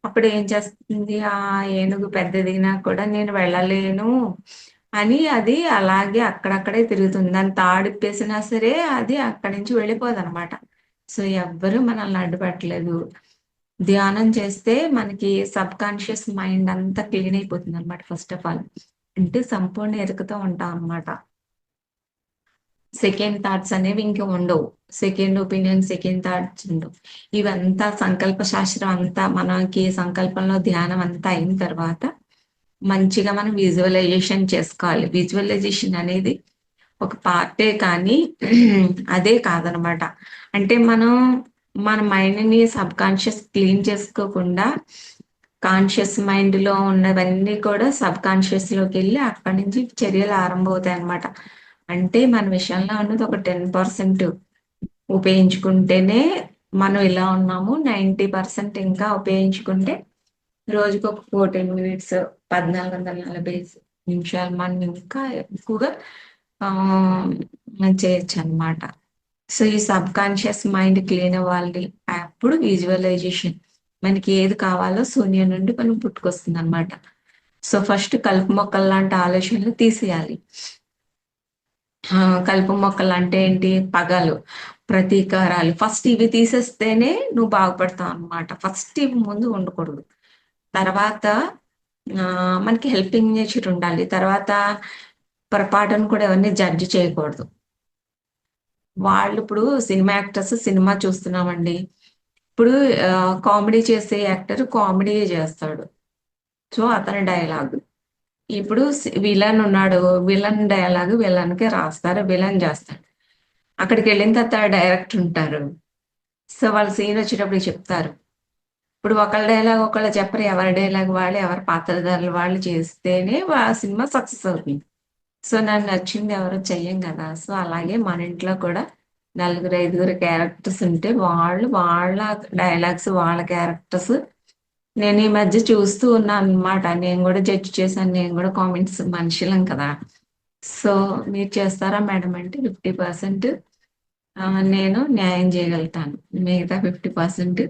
అప్పుడు ఏం చేస్తుంది ఆ ఏనుగు పెద్దదిగినా కూడా నేను వెళ్ళలేను అని అది అలాగే అక్కడక్కడే తిరుగుతుంది. దాన్ని తాడిప్పేసినా సరే అది అక్కడి నుంచి వెళ్ళిపోదనమాట. సో, ఎవ్వరు మనల్ని అడ్డుపెట్టలేదు. ధ్యానం చేస్తే మనకి సబ్‌కాన్షియస్ మైండ్ అంతా క్లీన్ అయిపోతుందనమాట ఫస్ట్ ఆఫ్ ఆల్. అంటే సంపూర్ణ ఎరుకతో ఉంటామనమాట. సెకండ్ థాట్స్ అనేవి ఇంక ఉండవు. సెకండ్ ఒపీనియన్, సెకండ్ థాట్స్ ఉండవు. ఇవంతా సంకల్ప శాస్త్రం అంతా మనకి సంకల్పంలో ధ్యానం అంతా అయిన తర్వాత మంచిగా మనం విజువలైజేషన్ చేసుకోవాలి. విజువలైజేషన్ అనేది ఒక పార్టే కానీ అదే కాదనమాట. అంటే మనం మన మైండ్‌ని సబ్‌కాన్షియస్ క్లీన్ చేసుకోకుండా కాన్షియస్ మైండ్‌లో ఉన్నవన్నీ కూడా సబ్‌కాన్షియస్‌లోకెళ్ళి అక్కడి నుంచి చర్యలు ఆరంభమవుతాయన్నమాట. అంటే మన విషయంలో ఉన్నది ఒక 10% ఉపయోగించుకుంటేనే మనం ఇలా ఉన్నాము. 90% ఇంకా ఉపయోగించుకుంటే రోజుకొక 14 మినిట్స్ 1440 నిమిషాలు మనం ఇంకా ఎక్కువగా ఆహ్, చేయొచ్చనమాట. సో, ఈ సబ్‌కాన్షియస్ మైండ్ క్లీన్ అవ్వాలి. అప్పుడు విజువలైజేషన్ మనకి ఏది కావాలో శూన్యం నుండి మనం పుట్టుకొస్తుందనమాట. సో, ఫస్ట్ కలుపు మొక్కల్లాంటి ఆలోచనలు తీసేయాలి. కలుపు మొక్కలంటే ఏంటి? పగలు, ప్రతీకారాలు ఫస్ట్ ఇవి తీసేస్తేనే నువ్వు బాగుపడతావనమాట. ఫస్ట్ ఇవి ముందు ఉండకూడదు. తర్వాత మనకి హెల్పింగ్ నేచర్ ఉండాలి. తర్వాత పొరపాటున కూడా ఎవరిని జడ్జ్ చేయకూడదు. వాళ్ళిప్పుడు సినిమా యాక్టర్స్ సినిమా చూస్తున్నామండి. ఇప్పుడు కామెడీ చేసే యాక్టర్ కామెడీయే జేస్తాడు. సో, అతని డైలాగ్. ఇప్పుడు విలన్ ఉన్నాడు. విలన్ డైలాగ్ విలన్‌కే రాస్తారు. విలన్ జేస్తాడు. అక్కడికెళ్ళిన తర్వాత డైరెక్టర్ ఉంటారు. సో, వాళ్ళ సీన్ వచ్చేటప్పటికి చెప్తారు. ఇప్పుడు ఒకళ్ళ డైలాగ్ ఒకళ్ళు చెప్పరు. ఎవరి డైలాగ్ వాళ్ళు, ఎవరి పాత్రధారులు వాళ్ళు చేస్తేనే సినిమా సక్సెస్ అవుతుంది. సో, నాకు నచ్చింది ఎవరు చెయ్యం గదా! సో, అలాగే మన ఇంట్లో కూడా నలుగురు, ఐదుగురు క్యారెక్టర్స్ ఉంటే వాళ్ళు వాళ్ళ డైలాగ్స్, వాళ్ళ క్యారెక్టర్స్ నేను ఈ మధ్య చూస్తూ ఉన్నాననమాట. నేను గూడా జడ్జ్ చేశాను. నేను గూడా కామెంట్స్ మనుషులం కదా! సో, మీరు చేస్తారా మేడం అంటే 50% నేను న్యాయం చేయగలుగుతాను. మిగతా 50%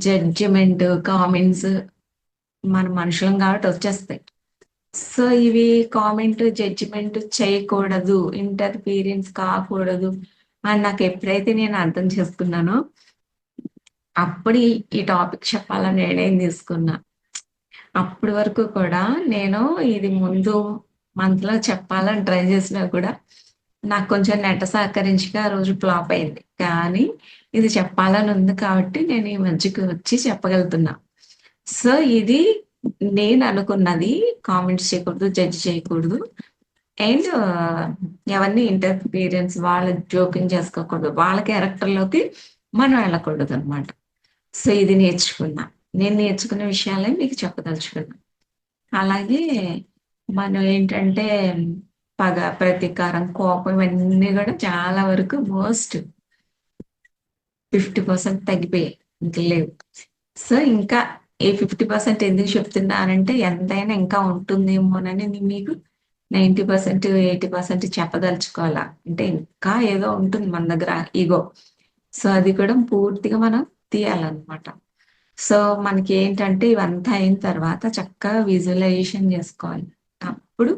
జడ్జిమెంట్, కామెంట్స్ మన మనుషులం కాబట్టి వచ్చేస్తాయి. సో, ఇవి కామెంట్, జడ్జిమెంట్ చేయకూడదు. ఇంటర్ఫియరెన్స్ కాకూడదు అని నాకెప్పుడైతే నేను అర్థం చేసుకున్నానో, అప్పుడు ఈ టాపిక్ చెప్పాలని నిర్ణయం తీసుకున్నా. అప్పటి వరకు కూడా నేను ఇది ముందు మంత్‌లో చెప్పాలని ట్రై చేసినా కూడా, నాకు కొంచెం నెట్ సహకరించక ఆ రోజు ఫ్లాప్ అయింది. కానీ ఇది చెప్పాలని ఉంది కాబట్టి నేను ఈ మధ్యకి వచ్చి చెప్పగలుగుతున్నా. సో, ఇది నేననుకున్నది కామెంట్స్ చేయకూడదు, జడ్జ్ చేయకూడదు. అండ్ ఎవరిని ఇంటర్ఫియరెన్స్ వాళ్ళ జోక్యం చేసుకోకూడదు. వాళ్ళ క్యారెక్టర్‌లోకి మనం వెళ్ళకూడదనమాట. సో, ఇది నేర్చుకున్నా. నేను నేర్చుకున్న విషయాలే మీకు చెప్పదలుచుకున్నా. అలాగే మనం ఏంటంటే పగ, ప్రతీకారం, కోపం ఇవన్నీ గూడా చాలా వరకు మోస్ట్ 50% తగ్గిపోయాయి. ఇంక లేవు. సో, ఇంకా ఈ 50% ఎందుకు చెప్తున్నానంటే ఎంతైనా ఇంకా ఉంటుందేమోనని మీకు 90%, 80% చెప్పదలుచుకోవాలా. అంటే ఇంకా ఏదో ఉంటుంది మన దగ్గర ఇగో. సో, అది కూడా పూర్తిగా మనం తీయాలనమాట. సో, మనకేంటంటే ఇవంతా అయిన తర్వాత చక్కగా విజువలైజేషన్ జేసుకోవాలి. అప్పుడు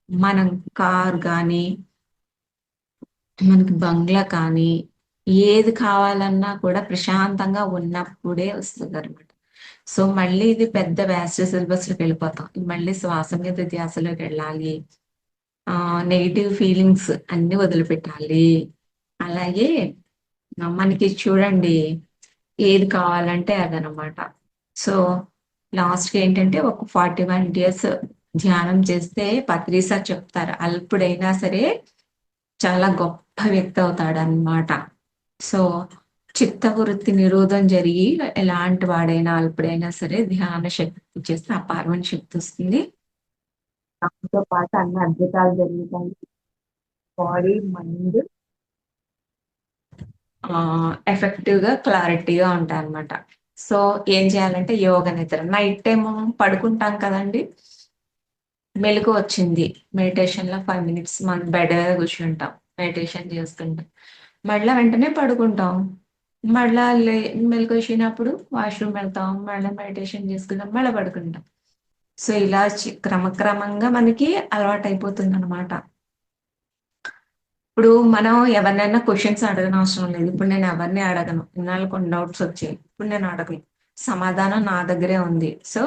మనం కార్ గానీ, మనకి బంగ్లా కానీ, ఏది కావాలన్నా కూడా ప్రశాంతంగా ఉన్నప్పుడే వస్తదనమాట. సో, మళ్ళీ ఇది పెద్ద వ్యాస్ట్ సిలబస్‌లోకెళ్ళిపోతాం. మళ్ళీ శ్వాస మీద ధ్యాసలోకెళ్ళాలి. నెగెటివ్ ఫీలింగ్స్ అన్నీ వదిలిపెట్టాలి. అలాగే మనకి చూడండి ఏది కావాలంటే అదనమాట. సో, లాస్ట్‌కేంటంటే ఒక 41 డేస్ ధ్యానం చేస్తే పత్రి సార్ చెప్తారు. అల్పుడైనా సరే చాలా గొప్ప వ్యక్తి అవుతాడనమాట. సో, చిత్తవృత్తి నిరోధం జరిగి ఎలాంటి వాడైనా అల్పుడైనా సరే ధ్యాన శక్తి చేస్తే అపారమైన శక్తొస్తుంది. దాంతో పాటు అన్ని అద్భుతాలు జరుగుతాయి. బాడీ, మైండ్ ఎఫెక్టివ్‌గా, క్లారిటీగా ఉంటాయన్నమాట. సో, ఏం చేయాలంటే యోగ నిద్ర. నైట్ టైము పడుకుంటాం కదండీ! మెలుకువొచ్చింది. మెడిటేషన్‌లో 5 మినిట్స్ మనం బెడ్ మీద కూర్చుంటాం. మెడిటేషన్ చేసుకుంటాం. మళ్ళా వెంటనే పడుకుంటాం. మళ్ళా మెలుకువొచ్చినప్పుడు వాష్‌రూమ్ వెళ్తాం. మళ్ళా మెడిటేషన్ చేసుకుంటాం. మళ్ళా పడుకుంటాం. సో, ఇలా క్రమక్రమంగా మనకి అలవాటయిపోతుందనమాట. ఇప్పుడు మనం ఎవరినైనా క్వెషన్స్ అడగనవసరం లేదు. ఇప్పుడు నేను ఎవరిని అడగను. ఇన్నాళ్ళు కొన్ని డౌట్స్ వచ్చాయి. ఇప్పుడు నేను అడగను. సమాధానం నా దగ్గరే ఉంది. సో,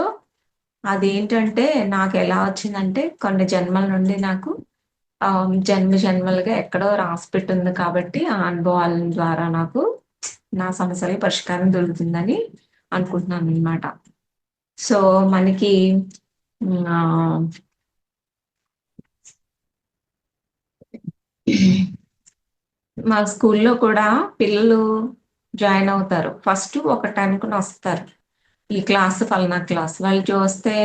అదేంటంటే నాకెలా వచ్చిందంటే కొన్ని జన్మల నుండి నాకు జన్మ జన్మలుగా ఎక్కడో రాసిపెట్టుంది కాబట్టి ఆ అనుభవాల ద్వారా నాకు నా సమస్యలకి పరిష్కారం దొరుకుతుందని అనుకుంటున్నాననమాట. సో, మనకి ఆ, మా స్కూల్లో కూడా పిల్లలు జాయిన్ అవుతారు. ఫస్ట్ ఒక టైంకి వస్తారు. ఈ క్లాస్ ఫలానా క్లాస్ వాళ్ళు చూస్తే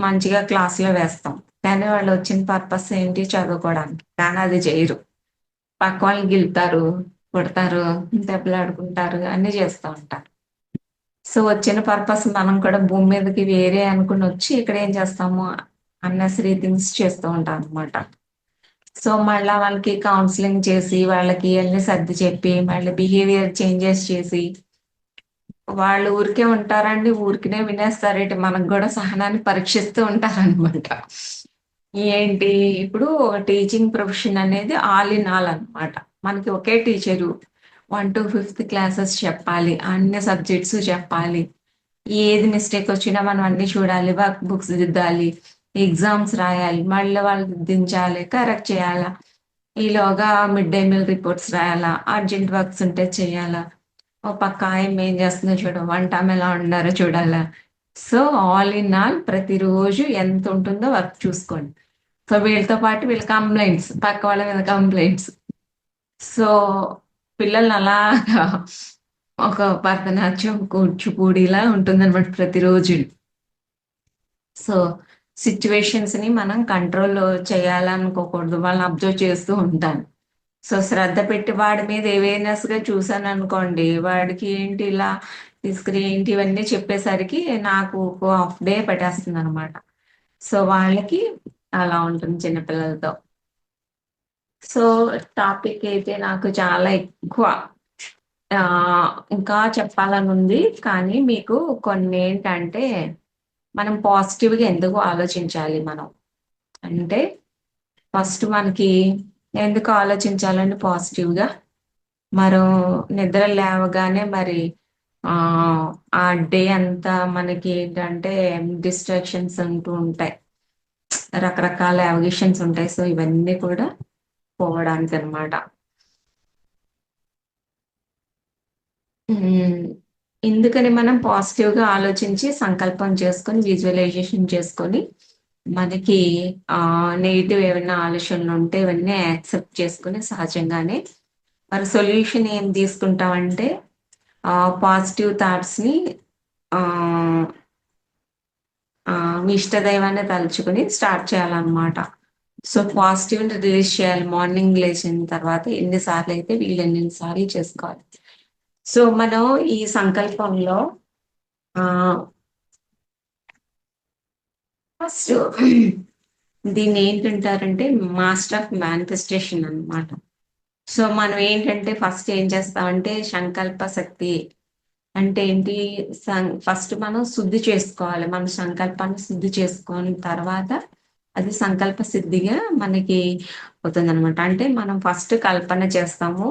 మంచిగా క్లాస్లో వేస్తాం. కానీ వాళ్ళు వచ్చిన పర్పస్ ఏంటి చదువుకోవడానికి, కానీ అది చేయరు. పక్క వాళ్ళని గిల్తారు, కొడతారు, దెబ్బలాడుకుంటారు, అన్ని చేస్తూ ఉంటారు. సో వచ్చిన పర్పస్ మనం కూడా భూమి మీదకి వేరే అనుకుని వచ్చి ఇక్కడ ఏం చేస్తాము, అన్నెసరీ థింగ్స్ చేస్తూ ఉంటాం అనమాట. సో మళ్ళా వాళ్ళకి కౌన్సిలింగ్ చేసి వాళ్ళకి అన్ని సర్ది చెప్పి మళ్ళీ బిహేవియర్ చేంజెస్ చేసి వాళ్ళు ఊరికే ఉంటారండి, ఊరికినే వినేస్తారేంటి, మనకు కూడా సహనాన్ని పరీక్షిస్తూ ఉంటారనమాట. ఏంటి ఇప్పుడు టీచింగ్ ప్రొఫెషన్ అనేది ఆల్ ఇన్ ఆల్ అనమాట. మనకి ఒకే టీచరు 1 to 5th క్లాసెస్ చెప్పాలి, అన్ని సబ్జెక్ట్స్ చెప్పాలి. ఏది మిస్టేక్ వచ్చినా మనం అన్ని చూడాలి, వర్క్ బుక్స్ దిద్దాలి, ఎగ్జామ్స్ రాయాలి, మళ్ళీ వాళ్ళు దించాలి, కరెక్ట్ చేయాలా, ఈలోగా మిడ్ డే మీల్ రిపోర్ట్స్ రాయాలా, అర్జెంట్ వర్క్స్ ఉంటే చేయాలా, ఓ పక్క ఆయన ఏం చేస్తుందో చూడ, వంట ఆమె ఎలా ఉండారో చూడాలా. సో ఆల్ ఇన్ ఆల్ ప్రతిరోజు ఎంత ఉంటుందో వర్క్ చూసుకోండి. సో వీళ్ళతో పాటు వీళ్ళ కంప్లైంట్స్, పక్క వాళ్ళ మీద కంప్లైంట్స్. సో పిల్లల్ని అలాగా ఒక భరతనాట్యం కూచిపూడిలా ఉంటుందన్నమాట ప్రతిరోజు. సో సిచ్యువేషన్స్ ని మనం కంట్రోల్ చేయాలనుకోకూడదు, వాళ్ళని అబ్జర్వ్ చేస్తూ ఉంటాను. సో శ్రద్ధ పెట్టి వాడి మీద అవేర్నెస్ గా చూసాను అనుకోండి, వాడికి ఏంటి ఇలా తీసుకుని ఏంటి ఇవన్నీ చెప్పేసరికి నాకు ఒక హాఫ్ డే పట్టేస్తుంది అనమాట. సో వాళ్ళకి అలా ఉంటుంది చిన్నపిల్లలతో. సో టాపిక్ అయితే నాకు చాలా ఎక్కువ ఆ, ఇంకా చెప్పాలని ఉంది. కానీ మీకు కొన్ని ఏంటంటే మనం పాజిటివ్ గా ఎందుకు ఆలోచించాలి మనం అంటే, ఫస్ట్ మనకి ఎందుకు ఆలోచించాలండి పాజిటివ్ గా, మరో నిద్ర లేవగానే మరి ఆ ఆ డే అంతా మనకి ఏంటంటే డిస్ట్రాక్షన్స్ ఉంటూ ఉంటాయి, రకరకాల అవగేషన్స్ ఉంటాయి. సో ఇవన్నీ కూడా పోవడానికి అనమాట. ఎందుకని మనం పాజిటివ్ గా ఆలోచించి సంకల్పం చేసుకొని విజువలైజేషన్ చేసుకొని మనకి నెగిటివ్ ఏమైనా ఆలోచనలు ఉంటే ఇవన్నీ యాక్సెప్ట్ చేసుకుని సహజంగానే మరి సొల్యూషన్ ఏం తీసుకుంటామంటే పాజిటివ్ థాట్స్ ని ఆ మీ ఇష్టదైవాన్ని తలుచుకుని స్టార్ట్ చేయాలన్నమాట. సో పాజిటివ్ ని రిలీజ్ చేయాలి మార్నింగ్ లేచిన తర్వాత, ఎన్నిసార్లు అయితే వీళ్ళు ఎన్నిసార్లు చేసుకోవాలి. సో మనం ఈ సంకల్పంలో ఆ ఫస్ట్ దీన్ని ఏంటంటారంటే మాస్టర్ ఆఫ్ మేనిఫెస్టేషన్ అన్నమాట. సో మనం ఏంటంటే ఫస్ట్ ఏం చేస్తామంటే సంకల్ప శక్తి అంటే ఏంటి, ఫస్ట్ మనం శుద్ధి చేసుకోవాలి, మన సంకల్పాన్ని శుద్ధి చేసుకున్న తర్వాత అది సంకల్ప సిద్ధిగా మనకి అవుతుంది అనమాట. అంటే మనం ఫస్ట్ కల్పన చేస్తాము,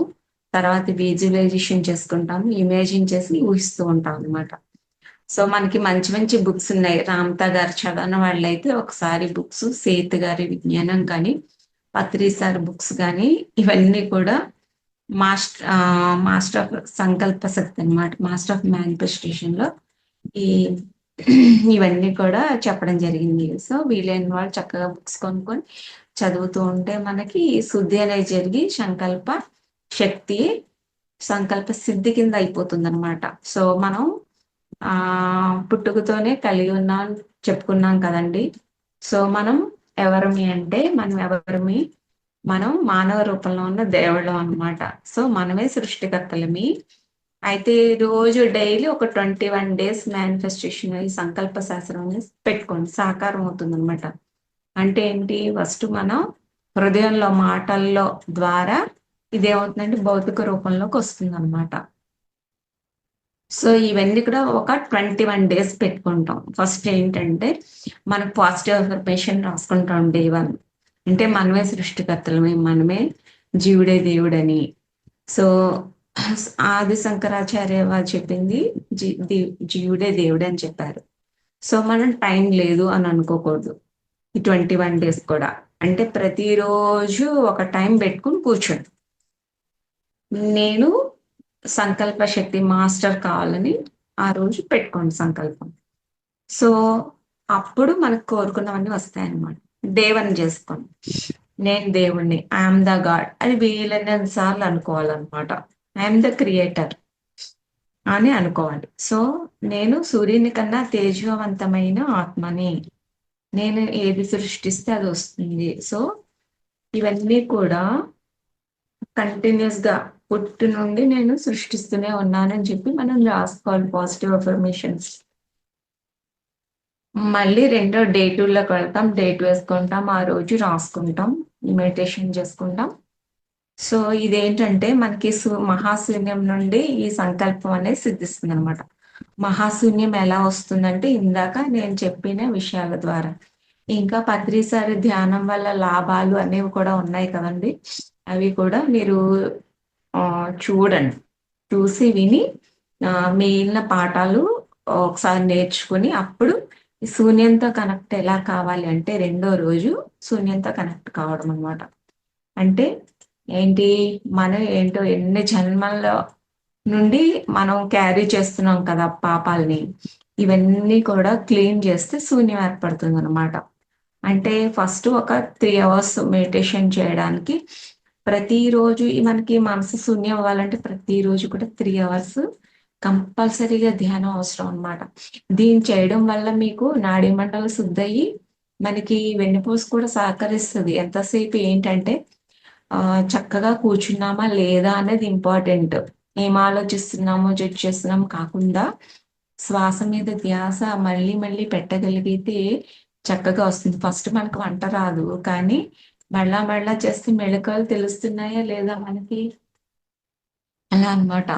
తర్వాత విజువలైజేషన్ చేసుకుంటాము, ఇమేజిన్ చేసి ఊహిస్తూ ఉంటాం అనమాట. సో మనకి మంచి మంచి బుక్స్ ఉన్నాయి, రామ్తా గారు చదవని వాళ్ళైతే ఒకసారి బుక్స్, సేత్ గారి విజ్ఞానం కానీ, పత్రి సార్ బుక్స్ కానీ, ఇవన్నీ కూడా మాస్టర్ ఆఫ్ సంకల్ప శక్తి అనమాట, మాస్టర్ ఆఫ్ మేనిఫెస్టేషన్ లో ఈ ఇవన్నీ కూడా చెప్పడం జరిగింది. సో వీలైన వాళ్ళు చక్కగా బుక్స్ కొనుక్కొని చదువుతూ ఉంటే మనకి శుద్ధి అనేది జరిగి సంకల్ప శక్తి సంకల్ప సిద్ధి కింద అయిపోతుంది అనమాట. సో మనం ఆ పుట్టుకతోనే కలిగి ఉన్నాం చెప్పుకున్నాం కదండి. సో మనం ఎవరమి అంటే, మనం ఎవరమి, మనం మానవ రూపంలో ఉన్న దేవుళ్ళం అన్నమాట. సో మనమే సృష్టికర్తలమి. అయితే రోజు డైలీ ఒక 21 days మేనిఫెస్టేషన్ ఈ సంకల్ప శాస్త్రం అనేది పెట్టుకోండి, సాకారం అవుతుంది అనమాట. అంటే ఏంటి, ఫస్ట్ మనం హృదయంలో మాటల్లో ద్వారా ఇదేమవుతుందంటే భౌతిక రూపంలోకి వస్తుంది అనమాట. సో ఇవన్నీ కూడా ఒక 21 days పెట్టుకుంటాం. ఫస్ట్ ఏంటంటే మనకు పాజిటివ్ అఫర్మేషన్ రాసుకుంటాం డే 1. అంటే మనమే సృష్టికర్తలమే, మనమే జీవుడే దేవుడని. సో ఆది శంకరాచార్య వారు చెప్పింది జీవుడే దేవుడు అని చెప్పారు. సో మనం టైం లేదు అని అనుకోకూడదు. ఈ 21 days కూడా అంటే ప్రతిరోజు ఒక టైం పెట్టుకుని కూర్చోండి, నేను సంకల్ప శక్తి మాస్టర్ కావాలని ఆ రోజు పెట్టుకోండి సంకల్పం. సో అప్పుడు మనకు కోరుకున్నవన్నీ వస్తాయన్నమాట. దేవుడిని చేసుకోండి. నేను దేవుడిని. ఐయామ్ ద గాడ్ అది వీలైనంత సార్లు అనుకోవాలన్నమాట. ఐయామ్ ద క్రియేటర్ అని అనుకోవాలి. సో, నేను సూర్యుని కన్నా తేజవంతమైన ఆత్మని. నేను ఏది సృష్టిస్తే అది వస్తుంది. సో, ఇవన్నీ కూడా కంటిన్యూస్‌గా పుట్టి నుండి నేను సృష్టిస్తూనే ఉన్నానని చెప్పి మనం రాసుకోవాలి పాజిటివ్ అఫర్మేషన్స్. మళ్ళీ రెండో డే 2లోకి వెళ్తాం. డే 2 వేసుకుంటాం. ఆ రోజు రాసుకుంటాం. మెడిటేషన్ చేసుకుంటాం. సో, ఇదేంటంటే మనకి మహాశూన్యం నుండి ఈ సంకల్పం అనేది సిద్ధిస్తుందనమాట. మహాశూన్యం ఎలా వస్తుందంటే ఇందాక నేను చెప్పిన విషయాల ద్వారా. ఇంకా పత్రిసారి ధ్యానం వల్ల లాభాలు అనేవి కూడా ఉన్నాయి కదండీ! అవి కూడా మీరు చూడండి. చూసి విని మిగిలిన పాఠాలు ఒకసారి నేర్చుకొని అప్పుడు ఈ శూన్యంతో కనెక్ట్ ఎలా కావాలి అంటే రెండో రోజు శూన్యంతో కనెక్ట్ కావడం అనమాట. అంటే ఏంటి మనం ఏంటో ఎన్ని జన్మల్లో నుండి మనం క్యారీ చేస్తున్నాం కదా పాపాల్ని. ఇవన్నీ కూడా క్లీన్ చేస్తే శూన్యం ఏర్పడుతుందనమాట. అంటే ఫస్ట్ ఒక 3 అవర్స్ మెడిటేషన్ చేయడానికి ప్రతిరోజు మనకి మనసు శూన్యం అవ్వాలంటే ప్రతిరోజు కూడా 3 అవర్స్ కంపల్సరీగా ధ్యానం అవసరం అనమాట. దీన్ని చేయడం వల్ల మీకు నాడీ మండలం శుద్ధయ్యి మనకి వెన్నుపూస కూడా సహకరిస్తది. ఎంతసేపు ఏంటంటే చక్కగా కూర్చున్నామా లేదా అనేది ఇంపార్టెంట్. ఏం ఆలోచిస్తున్నామో, జడ్జ్ చేస్తున్నామో కాకుండా శ్వాస మీద ధ్యాస మళ్ళీ మళ్ళీ పెట్టగలిగితే చక్కగా వస్తుంది. ఫస్ట్ మనకు వంట రాదు. కానీ మళ్ళా మళ్ళా చేస్తే మెళకువలు తెలుస్తున్నాయా లేదా మనకి? అలా అన్నమాట.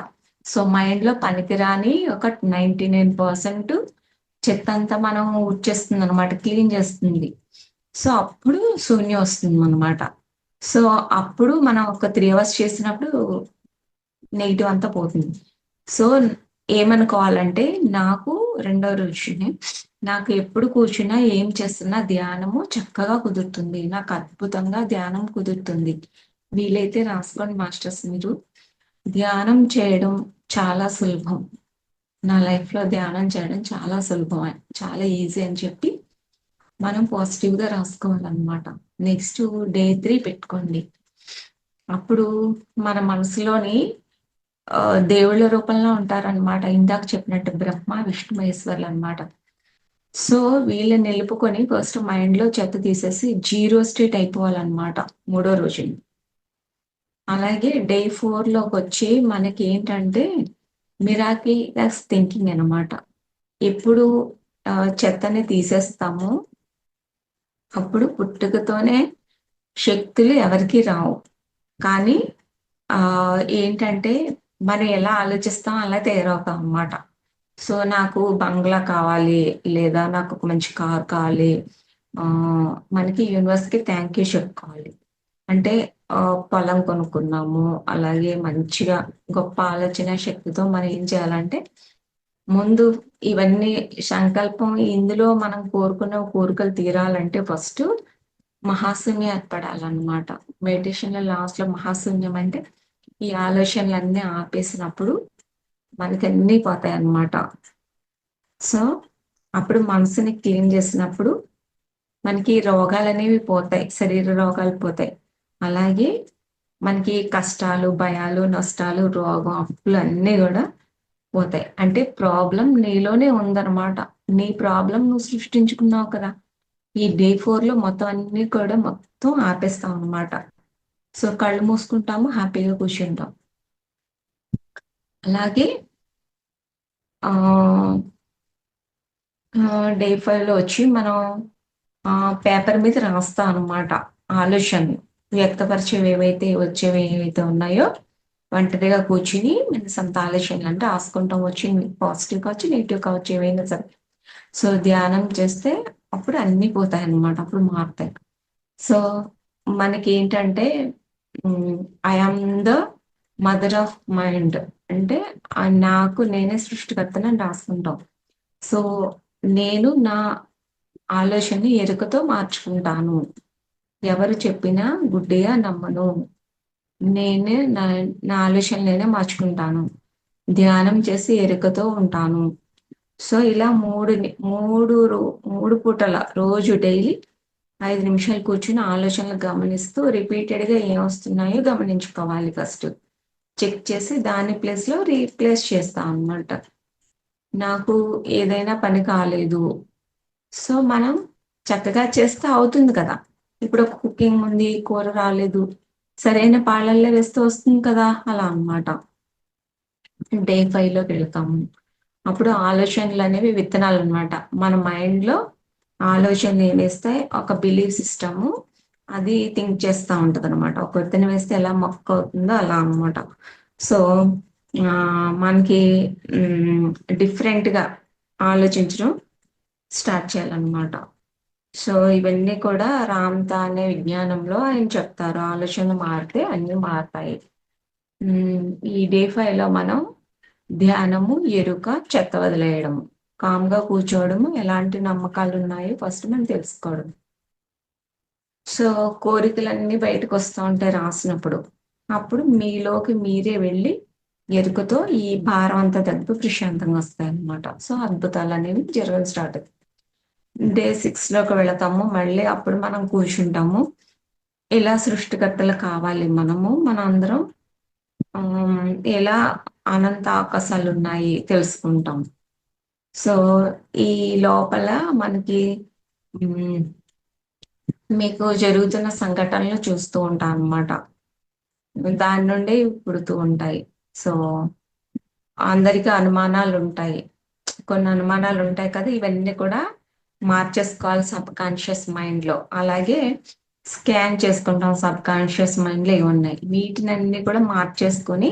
సో, మైండ్‌లో పనికిరాని ఒక 99% చెత్తంతా మనం ఊడ్చేస్తుందనమాట. క్లీన్ చేస్తుంది. సో, అప్పుడు శూన్యం వస్తుందనమాట. సో, అప్పుడు మనం ఒక 3 అవర్స్ చేసినప్పుడు నెగెటివ్ అంతా పోతుంది. సో, ఏమనుకోవాలంటే నాకు రెండో రోజునే నాకు ఎప్పుడు కూర్చున్నా, ఏం చేస్తున్నా ధ్యానము చక్కగా కుదురుతుంది. నాకు అద్భుతంగా ధ్యానం కుదురుతుంది. వీలైతే రాసుకోండి మాస్టర్స్ మీరు. ధ్యానం చేయడం చాలా సులభం. నా లైఫ్‌లో ధ్యానం చేయడం చాలా సులభం. చాలా ఈజీ అని చెప్పి మనం పాజిటివ్‌గా రాసుకోవాలన్నమాట. నెక్స్ట్ డే 3 పెట్టుకోండి. అప్పుడు మన మనసులోని దేవుళ్ళ రూపంలో ఉంటారనమాట. ఇందాక చెప్పినట్టు బ్రహ్మ, విష్ణు, మహేశ్వరులనమాట. సో, వీళ్ళని నిలుపుకొని ఫస్ట్ మైండ్‌లో చెత్త తీసేసి జీరో స్టేట్ అయిపోవాలనమాట మూడో రోజున. అలాగే డే 4లోకొచ్చి మనకేంటంటే మిరాకిలస్ థింకింగ్ అనమాట. ఎప్పుడు చెత్తని తీసేస్తామో అప్పుడు పుట్టుకతోనే శక్తులు ఎవరికీ రావు. కానీ ఏంటంటే మనం ఎలా ఆలోచిస్తామో అలా తయారవుతాం అన్నమాట. సో, నాకు బంగ్లా కావాలి, లేదా నాకు ఒక మంచి కార్ కావాలి. మనకి యూనివర్స్‌కి థాంక్ యూ చెప్పుకోవాలి. అంటే పొలం కొనుక్కున్నాము, అలాగే మంచిగా గొప్ప ఆలోచన శక్తితో మనం ఏం చేయాలంటే ముందు ఇవన్నీ సంకల్పం ఇందులో మనం కోరుకున్న కోరికలు తీరాలంటే ఫస్ట్ మహాశూన్యం ఏర్పడాలన్నమాట. మెడిటేషన్‌లో లాస్ట్‌లో మహాశూన్యం అంటే ఈ ఆలోచనలన్నీ ఆపేసినప్పుడు మనకన్నీ పోతాయన్నమాట. సో, అప్పుడు మనసుని క్లీన్ చేసినప్పుడు మనకి రోగాలనేవి పోతాయి. శరీర రోగాలు పోతాయి. అలాగే మనకి కష్టాలు, భయాలు, నష్టాలు, రోగం, అప్పులు అన్నీ గూడా పోతాయి. అంటే ప్రాబ్లమ్ నీలోనే ఉందన్నమాట. నీ ప్రాబ్లమ్ నువ్వు సృష్టించుకున్నావు కదా! ఈ డే 4లో మొత్తం అన్నీ కూడా మొత్తం ఆపేస్తాం అన్నమాట. సో, కళ్ళు మూసుకుంటాము, హ్యాపీగా కూర్చుంటాం. అలాగే ఆహ్, డే 5లో వచ్చి మనం పేపర్ మీద రాస్తాం అన్నమాట ఆలోచనలు. వ్యక్తపరిచేవి వచ్చేవి ఏవైతే ఉన్నాయో ఒంటరిగా కూర్చొని మన సొంత ఆలోచనలు అంటే రాసుకుంటాం. వచ్చింది పాజిటివ్ కావచ్చు, నెగెటివ్ కావచ్చు ఏవైనా సరే. సో, ధ్యానం చేస్తే అప్పుడు అన్నీ పోతాయన్నమాట. అప్పుడు మారుతాయి. సో, మనకేంటంటే I am the mother of mind అంటే నాకు నేనే సృష్టికర్తనని రాసుకుంటాం. సో, నేను నా ఆలోచనని ఎరుకతో మార్చుకుంటాను. ఎవరు చెప్పినా గుడ్డిగా నమ్మను. నేనే నా నా ఆలోచనలు నేనే మార్చుకుంటాను. ధ్యానం చేసి ఎరుకతో ఉంటాను. సో ఇలా మూడు పూటల రోజు డైలీ 5 నిమిషాలు కూర్చుని ఆలోచనలు గమనిస్తూ రిపీటెడ్గా ఏం వస్తున్నాయో గమనించుకోవాలి. ఫస్ట్ చెక్ చేసి దాని ప్లేస్లో రీప్లేస్ చేస్తాం అన్నమాట. నాకు ఏదైనా పని కాలేదు, సో మనం చక్కగా చేస్తే అవుతుంది కదా. ఇప్పుడు ఒక కుకింగ్ ఉంది, కూర రాలేదు, సరైన పాలల్లో వేస్తే వస్తుంది కదా, అలా అన్నమాట. డే 5లోకి వెళ్తాము. అప్పుడు ఆలోచనలు అనేవి విత్తనాలు అనమాట. మన మైండ్లో ఆలోచనలు ఏం వేస్తే ఒక బిలీఫ్ సిస్టము అది థింక్ చేస్తూ ఉంటుంది అనమాట. ఒక విత్తనం వేస్తే ఎలా మొక్క అవుతుందో అలా అనమాట. సో మనకి డిఫరెంట్గా ఆలోచించడం స్టార్ట్ చేయాలన్నమాట. సో ఇవన్నీ కూడా రామ్తా అనే విజ్ఞానంలో ఆయన చెప్తారు. ఆలోచనలు మారితే అన్నీ మారుతాయి. ఈ డే 5లో మనం ధ్యానము, ఎరుక, చెత్త వదిలేయడము, కామ్గా కూర్చోవడము, ఎలాంటి నమ్మకాలు ఉన్నాయో ఫస్ట్ మనం తెలుసుకోవడం. సో కోరికలన్నీ బయటకు వస్తూ ఉంటాయి రాసినప్పుడు. అప్పుడు మీలోకి మీరే వెళ్ళి ఎరుకతో ఈ భారం అంతా తగ్గి ప్రశాంతంగా వస్తాయి అన్నమాట. సో అద్భుతాలు అనేవి జరగడం స్టార్ట్ అవుతాయి. డే 6లోకి వెళతాము. మళ్ళీ అప్పుడు మనం కూర్చుంటాము. ఎలా సృష్టికర్తలు కావాలి మనము, మన అందరం ఎలా అనంత ఆకాశాలు ఉన్నాయి తెలుసుకుంటాం. సో ఈ లోపల మనకి మీకు జరుగుతున్న సంఘటనలు చూస్తూ ఉంటాం అన్నమాట. దాని నుండి పుడుతూ ఉంటాయి. సో అందరికీ అనుమానాలు ఉంటాయి. కొన్ని అనుమానాలు ఉంటాయి కదా, ఇవన్నీ కూడా మార్చేసుకోవాలి సబ్ కాన్షియస్ మైండ్లో. అలాగే స్కాన్ చేసుకుంటాం సబ్ కాన్షియస్ మైండ్లో ఏమున్నాయి, వీటినన్నీ కూడా మార్చేసుకొని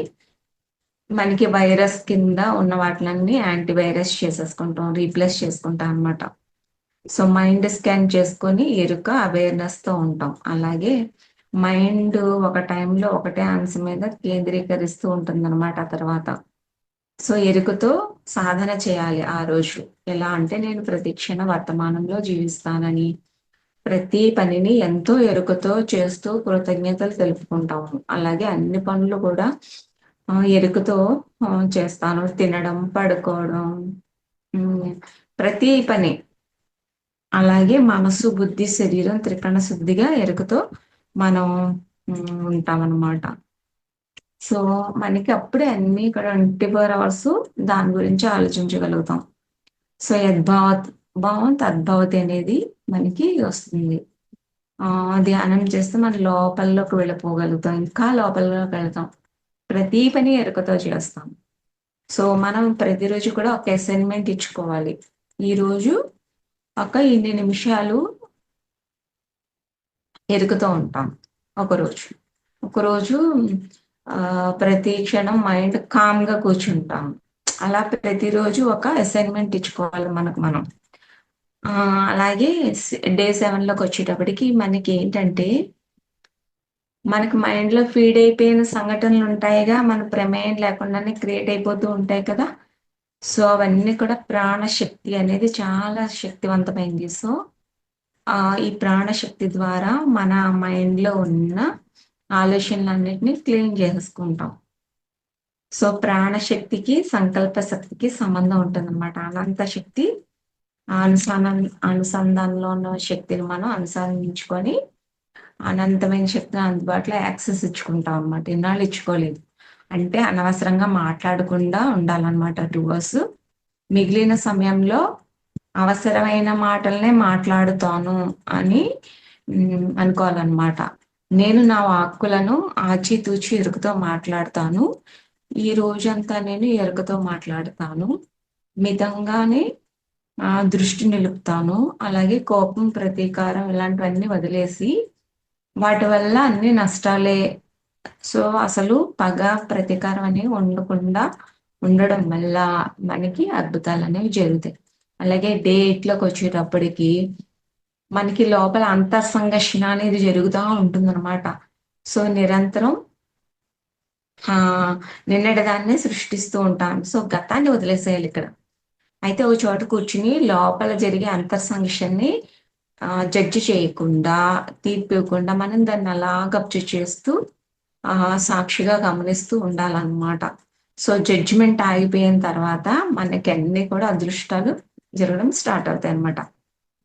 మనకి వైరస్ కింద ఉన్న వాటిలన్నీ యాంటీవైరస్ చేసేసుకుంటాం, రీప్లేస్ చేసుకుంటాం అనమాట. సో మైండ్ స్కాన్ చేసుకొని ఎరుక అవేర్నెస్తో ఉంటాం. అలాగే మైండ్ ఒక టైంలో ఒకటే అంశం మీద కేంద్రీకరిస్తూ ఉంటుంది అనమాట. తర్వాత సో ఎరుకతో సాధన చేయాలి ఆ రోజు. ఎలా అంటే నేను ప్రతి క్షణ వర్తమానంలో జీవిస్తానని, ప్రతి పనిని ఎంతో ఎరుకతో చేస్తూ కృతజ్ఞతలు తెలుపుకుంటాము. అలాగే అన్ని పనులు కూడా ఎరుకతో చేస్తాను. తినడం, పడుకోవడం, ప్రతి పని. అలాగే మనసు, బుద్ధి, శరీరం త్రికరణ శుద్ధిగా ఎరుకతో మనం ఉంటామన్నమాట. సో మనకి అప్పుడే అన్ని 24 hours దాని గురించి ఆలోచించగలుగుతాం. సో యద్భావం తద్భవతి అనేది మనకి వస్తుంది. ధ్యానం చేస్తే మన లోపలిలోకి వెళ్ళిపోగలుగుతాం, ఇంకా లోపలిలోకి వెళ్తాం. ప్రతి పని ఎరుకతో చేస్తాం. సో మనం ప్రతిరోజు కూడా ఒక అసైన్మెంట్ ఇచ్చుకోవాలి. ఈరోజు ఒక ఇన్ని నిమిషాలు ఎరుకతో ఉంటాం. ఒకరోజు ప్రతి క్షణం మైండ్ కామ్గా కూర్చుంటాం. అలా ప్రతిరోజు ఒక అసైన్మెంట్ ఇచ్చుకోవాలి మనకు మనం. అలాగే డే 7లోకి వచ్చేటప్పటికి మనకి ఏంటంటే, మనకి మైండ్లో ఫీడ్ అయిపోయిన సంఘటనలు ఉంటాయిగా, మన ప్రమేయం లేకుండానే క్రియేట్ అయిపోతూ ఉంటాయి కదా. సో అవన్నీ కూడా ప్రాణశక్తి అనేది చాలా శక్తివంతమైంది. సో ఈ ప్రాణశక్తి ద్వారా మన మైండ్లో ఉన్న ఆలోచనలన్నిటినీ క్లీన్ చేసుకుంటాం. సో ప్రాణశక్తికి సంకల్ప శక్తికి సంబంధం ఉంటుంది అనమాట. అనంత శక్తి అనుసంధానంలో ఉన్న శక్తిని మనం అనుసంధించుకొని అనంతమైన శక్తిని అందుబాటులో యాక్సెస్ ఇచ్చుకుంటాం అన్నమాట. ఇన్నాళ్ళు ఇచ్చుకోలేదు అంటే అనవసరంగా మాట్లాడకుండా ఉండాలన్నమాట 2 hours. మిగిలిన సమయంలో అవసరమైన మాటలనే మాట్లాడుతాను అని అనుకోవాలన్నమాట. నేను నా వాక్కులను ఆచితూచి ఎరుకతో మాట్లాడతాను. ఈ రోజంతా నేను ఎరుకతో మాట్లాడతాను. మితంగానే దృష్టి నిలుపుతాను. అలాగే కోపం, ప్రతీకారం ఇలాంటివన్నీ వదిలేసి వాటి వల్ల అన్ని నష్టాలే. సో అసలు పగ, ప్రతీకారం అనేవి ఉండకుండా ఉండడం వల్ల మనకి అద్భుతాలు అనేవి జరుగుతాయి. అలాగే డే 8లోకి వచ్చేటప్పటికి మనకి లోపల అంతర్సంఘర్షణ అనేది జరుగుతూ ఉంటుందన్నమాట. సో నిరంతరం నిన్నటి దాన్ని సృష్టిస్తూ ఉంటాం. సో గతాన్ని వదిలేసేయాలి ఇక్కడ. అయితే ఒక చోట కూర్చుని లోపల జరిగే అంతర్సంఘర్షణని జడ్జి చేయకుండా, తీర్పు ఇవ్వకుండా మనం దాన్ని అలా అబ్జర్వ్ చేస్తూ సాక్షిగా గమనిస్తూ ఉండాలన్నమాట. సో జడ్జిమెంట్ ఆగిపోయిన తర్వాత మనకి అన్ని కూడా అదృష్టాలు జరగడం స్టార్ట్ అవుతాయి అన్నమాట.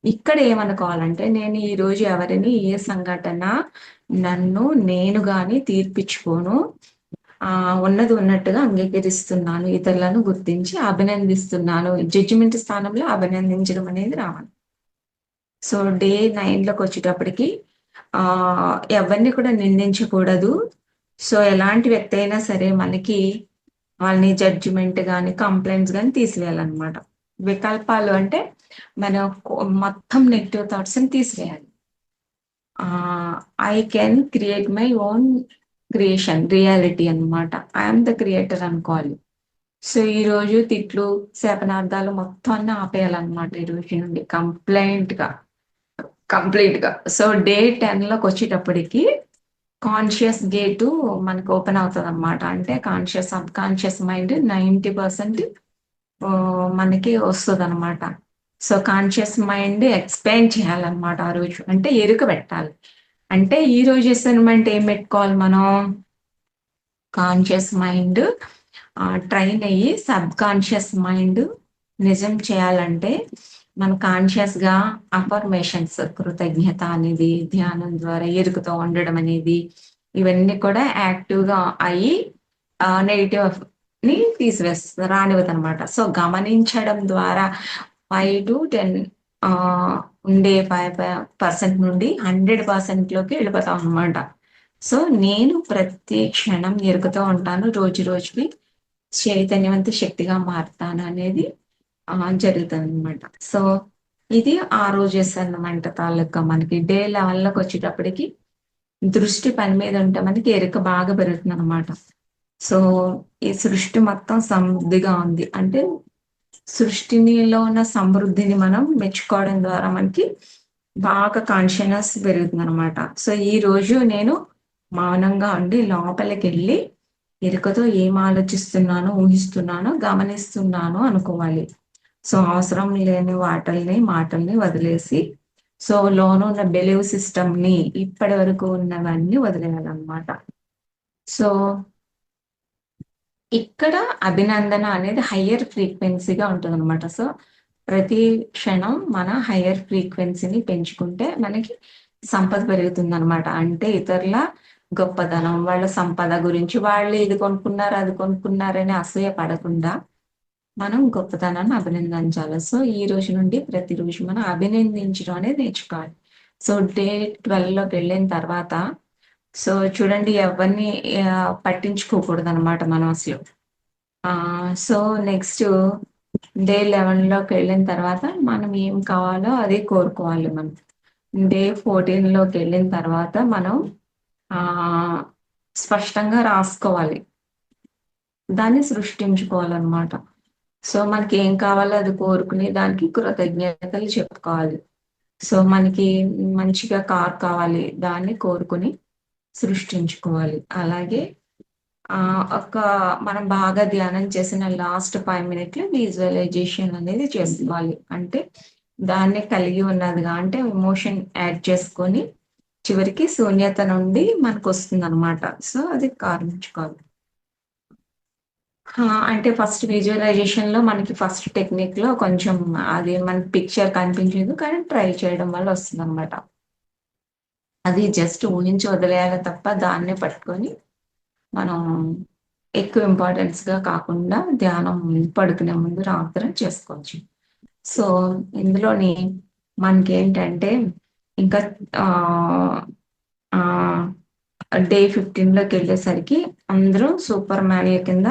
ఇక్కడ ఏమనుకోవాలంటే నేను ఈ రోజు ఎవరిని ఏ సంఘటన నన్ను నేను గాని తీర్పిచ్చుకోను. ఉన్నది ఉన్నట్టుగా అంగీకరిస్తున్నాను. ఇతరులను గుర్తించి అభినందిస్తున్నాను. జడ్జిమెంట్ స్థానంలో అభినందించడం అనేది రావాలి. సో డే 9 వచ్చేటప్పటికి ఎవరిని కూడా నిందించకూడదు. సో ఎలాంటి వ్యక్తి అయినా సరే మనకి వాళ్ళని జడ్జిమెంట్ గాని, కంప్లైంట్స్ గాని తీసివేయాలన్నమాట. వికల్పాలు అంటే మన మొత్తం నెగెటివ్ థాట్స్ ని తీసివేయాలి. I can create my own creation reality అన్నమాట. ఐఎమ్ ద క్రియేటర్ అనుకోవాలి. సో ఈ రోజు తిట్లు, శాపనార్థాలు మొత్తం అన్ని ఆపేయాలన్నమాట ఈ రోజు నుండి కంప్లీట్ గా. సో డే 10 వచ్చేటప్పటికి కాన్షియస్ గేటు మనకు ఓపెన్ అవుతుంది అన్నమాట. అంటే కాన్షియస్ సబ్ కాన్షియస్ మైండ్ 90% మనకి వస్తుంది అనమాట. సో కాన్షియస్ మైండ్ ఎక్స్పాండ్ చేయాలన్నమాట ఆ రోజు. అంటే ఎరుక పెట్టాలి. అంటే ఈ రోజు అసైన్మెంట్ ఏం పెట్టుకోవాలి మనం? కాన్షియస్ మైండ్ ట్రైన్ అయ్యి సబ్ కాన్షియస్ మైండ్ నిజం చేయాలంటే మన కాన్షియస్ గా అఫర్మేషన్స్, కృతజ్ఞత అనేది, ధ్యానం ద్వారా ఎరుకతో ఉండడం అనేది, ఇవన్నీ కూడా యాక్టివ్ గా అయ్యి నెగిటివ్ ని తీసివేస్తుంది, రానివ్వదు అనమాట. సో గమనించడం ద్వారా 5 to 10 ఉండే 5% నుండి 100% లోకి వెళ్ళిపోతాం అనమాట. సో నేను ప్రతి క్షణం ఎరుకతో ఉంటాను. రోజు రోజుకి చైతన్యవంత శక్తిగా మారుతాను అనేది జరుగుతుంది అనమాట. సో ఇది ఆ రోజు అన్నమాట. తాలూకా మనకి డే 11 వచ్చేటప్పటికి దృష్టి పని మీద ఉంటే మనకి ఎరుక బాగా పెరుగుతుంది అనమాట. సో ఈ సృష్టి మొత్తం సమృద్ధిగా ఉంది అంటే సృష్టినిలో ఉన్న సమృద్ధిని మనం మెచ్చుకోవడం ద్వారా మనకి బాగా కాన్షియస్నెస్ పెరుగుతుంది అనమాట. సో ఈ రోజు నేను మౌనంగా ఉండి లోపలికి వెళ్ళి ఎరుకతో ఏం ఆలోచిస్తున్నానో, ఊహిస్తున్నానో, గమనిస్తున్నానో అనుకోవాలి. సో అవసరం లేని మాటల్ని వదిలేసి సో లోను ఉన్న బిలీవ్ సిస్టమ్ ని ఇప్పటి వరకు ఉన్నవన్నీ వదిలేయాలన్నమాట. సో ఇక్కడ అభినందన అనేది హయ్యర్ ఫ్రీక్వెన్సీగా ఉంటుంది అనమాట. సో ప్రతి క్షణం మన హయ్యర్ ఫ్రీక్వెన్సీని పెంచుకుంటే మనకి సంపద పెరుగుతుంది అనమాట. అంటే ఇతరుల గొప్పతనం, వాళ్ళ సంపద గురించి వాళ్ళు ఇది కొనుక్కున్నారు అది కొనుక్కున్నారని అసూయ పడకుండా మనం గొప్పతనాన్ని అభినందించాలి. సో ఈ రోజు నుండి ప్రతిరోజు మనం అభినందించడం అనేది నేర్చుకోవాలి. సో డే 12 వెళ్ళిన తర్వాత సో చూడండి ఎవరిని పట్టించుకోకూడదు అనమాట మనం అసలు. సో నెక్స్ట్ డే 11 వెళ్ళిన తర్వాత మనం ఏం కావాలో అది కోరుకోవాలి. మనం డే 14 వెళ్ళిన తర్వాత మనం స్పష్టంగా రాసుకోవాలి, దాన్ని సృష్టించుకోవాలన్నమాట. సో మనకి ఏం కావాలో అది కోరుకుని దానికి కృతజ్ఞతలు చెప్పుకోవాలి. సో మనకి మంచిగా కార్ కావాలి, దాన్ని కోరుకుని సృష్టించుకోవాలి. అలాగే ఒక మనం బాగా ధ్యానం చేసిన లాస్ట్ 5 minutes విజువలైజేషన్ అనేది చేసుకోవాలి. అంటే దాన్ని కలిగి ఉన్నదిగా అంటే ఎమోషన్ యాడ్ చేసుకొని చివరికి శూన్యత నుండి మనకు వస్తుంది అనమాట. సో అది కారణించుకోవాలి. అంటే ఫస్ట్ విజువలైజేషన్ లో మనకి ఫస్ట్ టెక్నిక్ లో కొంచెం అది మనకి పిక్చర్ కనిపించదు, కానీ ట్రై చేయడం వల్ల వస్తుంది అనమాట. అది జస్ట్ ఊహించి వదిలేయాలి తప్ప దాన్నే పట్టుకొని మనం ఎక్కువ ఇంపార్టెన్స్ గా కాకుండా ధ్యానం పడుకునే ముందు రాత్రి చేసుకోవచ్చు. సో ఇందులోని మనకి ఏంటంటే ఇంకా డే 15 వెళ్ళేసరికి అందరూ సూపర్ మ్యాన్ల కింద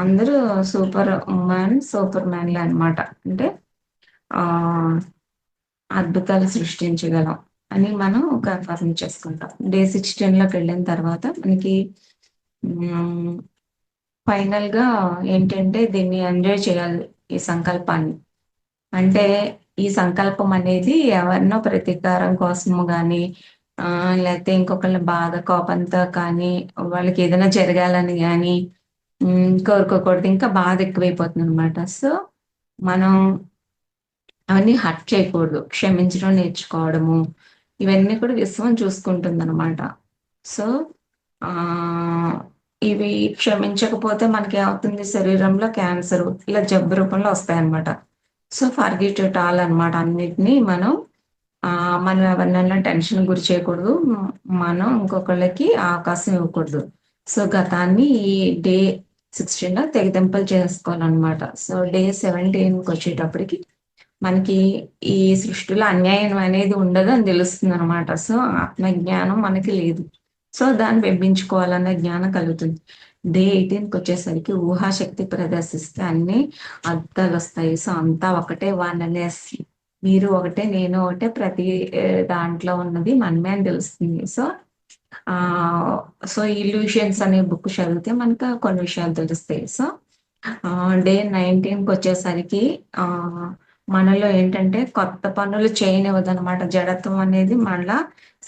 అందరూ సూపర్ మ్యాన్లే అనమాట. అంటే అద్భుతాలు సృష్టించగలం అని మనం కన్ఫర్మ్ చేసుకుంటాం. డే 16 వెళ్ళిన తర్వాత మనకి ఫైనల్ గా ఏంటంటే దీన్ని ఎంజాయ్ చేయాలి ఈ సంకల్పాన్ని. అంటే ఈ సంకల్పం అనేది ఎవరినో ప్రతీకారం కోసము కానీ లేకపోతే ఇంకొకళ్ళ బాధ కోపంతో కానీ వాళ్ళకి ఏదైనా జరగాలని కానీ కోరుకోకూడదు. ఇంకా బాధ ఎక్కువైపోతుంది అనమాట. సో మనం అవన్నీ హర్ట్ చేయకూడదు, క్షమించడం నేర్చుకోవడము, ఇవన్నీ కూడా విశ్వం చూసుకుంటుంది అనమాట. సో ఇవి క్షమించకపోతే మనకి ఏమవుతుంది, శరీరంలో క్యాన్సర్ ఇలా జబ్బు రూపంలో వస్తాయన్నమాట. సో ఫర్గెట్ ఇట్ ఆల్ అనమాట. అన్నిటినీ మనం ఎవరినైనా టెన్షన్ గురి చేయకూడదు. మనం ఇంకొకళ్ళకి అవకాశం ఇవ్వకూడదు. సో గతాన్ని ఈ డే 16 తెగదెంపులు చేసుకోవాలన్నమాట. సో డే 17కి వచ్చేటప్పటికి మనకి ఈ సృష్టిలో అన్యాయం అనేది ఉండదు అని తెలుస్తుంది అనమాట. సో ఆత్మజ్ఞానం మనకి లేదు. సో దాన్ని వెబ్బించుకోవాలన్న జ్ఞానం కలుగుతుంది. డే 18కి వచ్చేసరికి ఊహాశక్తి ప్రదర్శిస్తే అన్ని అర్థాలు వస్తాయి. సో అంతా ఒకటే వన్నెస్, మీరు ఒకటే నేను ఒకటే, ప్రతి దాంట్లో ఉన్నది మనమే అని తెలుస్తుంది. సో ఆ సో ఇల్యూషన్స్ అనే బుక్ చదివితే మనకు కొన్ని విషయాలు తెలుస్తాయి. సో డే 19కి వచ్చేసరికి ఆ మనలో ఏంటంటే కొత్త పనులు చేయనివ్వదనమాట. జడత్వం అనేది మళ్ళా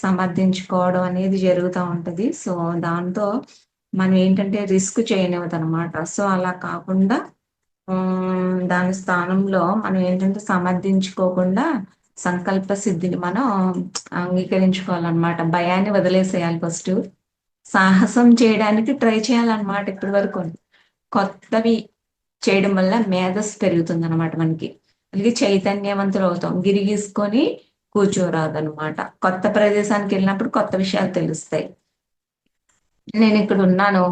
సమర్థించుకోవడం అనేది జరుగుతూ ఉంటది. సో దాంతో మనం ఏంటంటే రిస్క్ చేయనివ్వదనమాట. సో అలా కాకుండా దాని స్థానంలో మనం ఏంటంటే సమర్థించుకోకుండా సంకల్ప సిద్ధిని మనం అంగీకరించుకోవాలన్నమాట. భయాన్ని వదిలేసేయాలి ఫస్ట్. సాహసం చేయడానికి ట్రై చేయాలన్నమాట. ఇప్పటి వరకు కొత్తవి చేయడం వల్ల మేధస్సు పెరుగుతుంది అనమాట మనకి. అలాగే చైతన్యవంతులు అవుతాం. గిరిగీసుకొని కూర్చోరాదనమాట. కొత్త ప్రదేశానికి వెళ్ళినప్పుడు కొత్త విషయాలు తెలుస్తాయి. నేను ఇక్కడ ఉన్నాను,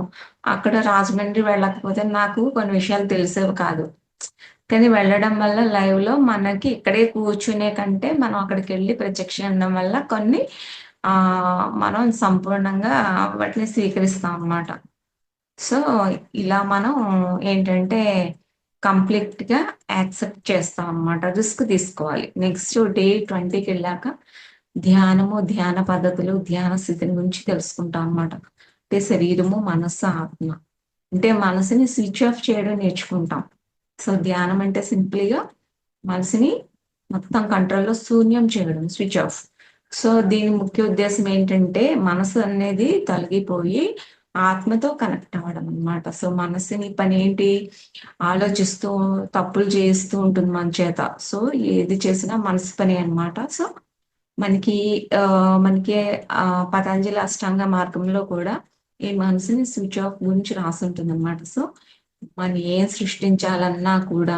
అక్కడ రాజమండ్రి వెళ్ళకపోతే నాకు కొన్ని విషయాలు తెలిసేవి కాదు. కానీ వెళ్ళడం వల్ల లైవ్ లో మనకి ఇక్కడే కూర్చునే కంటే మనం అక్కడికి వెళ్ళి ప్రత్యక్షం ఉండడం వల్ల కొన్ని మనం సంపూర్ణంగా వాటిని స్వీకరిస్తాం అన్నమాట. సో ఇలా మనం ఏంటంటే కంప్లీట్ గా యాక్సెప్ట్ చేస్తాం అన్నమాట. రిస్క్ తీసుకోవాలి. నెక్స్ట్ డే 20కి వెళ్ళాక ధ్యానము, ధ్యాన పద్ధతులు, ధ్యాన స్థితిని గురించి తెలుసుకుంటాం అన్నమాట. అంటే శరీరము, మనస్సు, ఆత్మ. అంటే మనసుని స్విచ్ ఆఫ్ చేయడం నేర్చుకుంటాం. సో ధ్యానం అంటే సింపుల్గా మనసుని మొత్తం కంట్రోల్లో శూన్యం చేయడం, స్విచ్ ఆఫ్. సో దీని ముఖ్య ఉద్దేశం ఏంటంటే మనసు అనేది తొలగిపోయి ఆత్మతో కనెక్ట్ అవ్వడం అనమాట. సో మనసుని పని ఏంటి, ఆలోచిస్తూ తప్పులు చేస్తూ ఉంటుంది మన చేత. సో ఏది చేసినా మనసు పని అనమాట. సో మనకి మనకి పతంజలి అష్టాంగ మార్గంలో కూడా ఈ మనసుని స్విచ్ ఆఫ్ గురించి రాసి ఉంటుంది అనమాట. సో మనం ఏం సృష్టించాలన్నా కూడా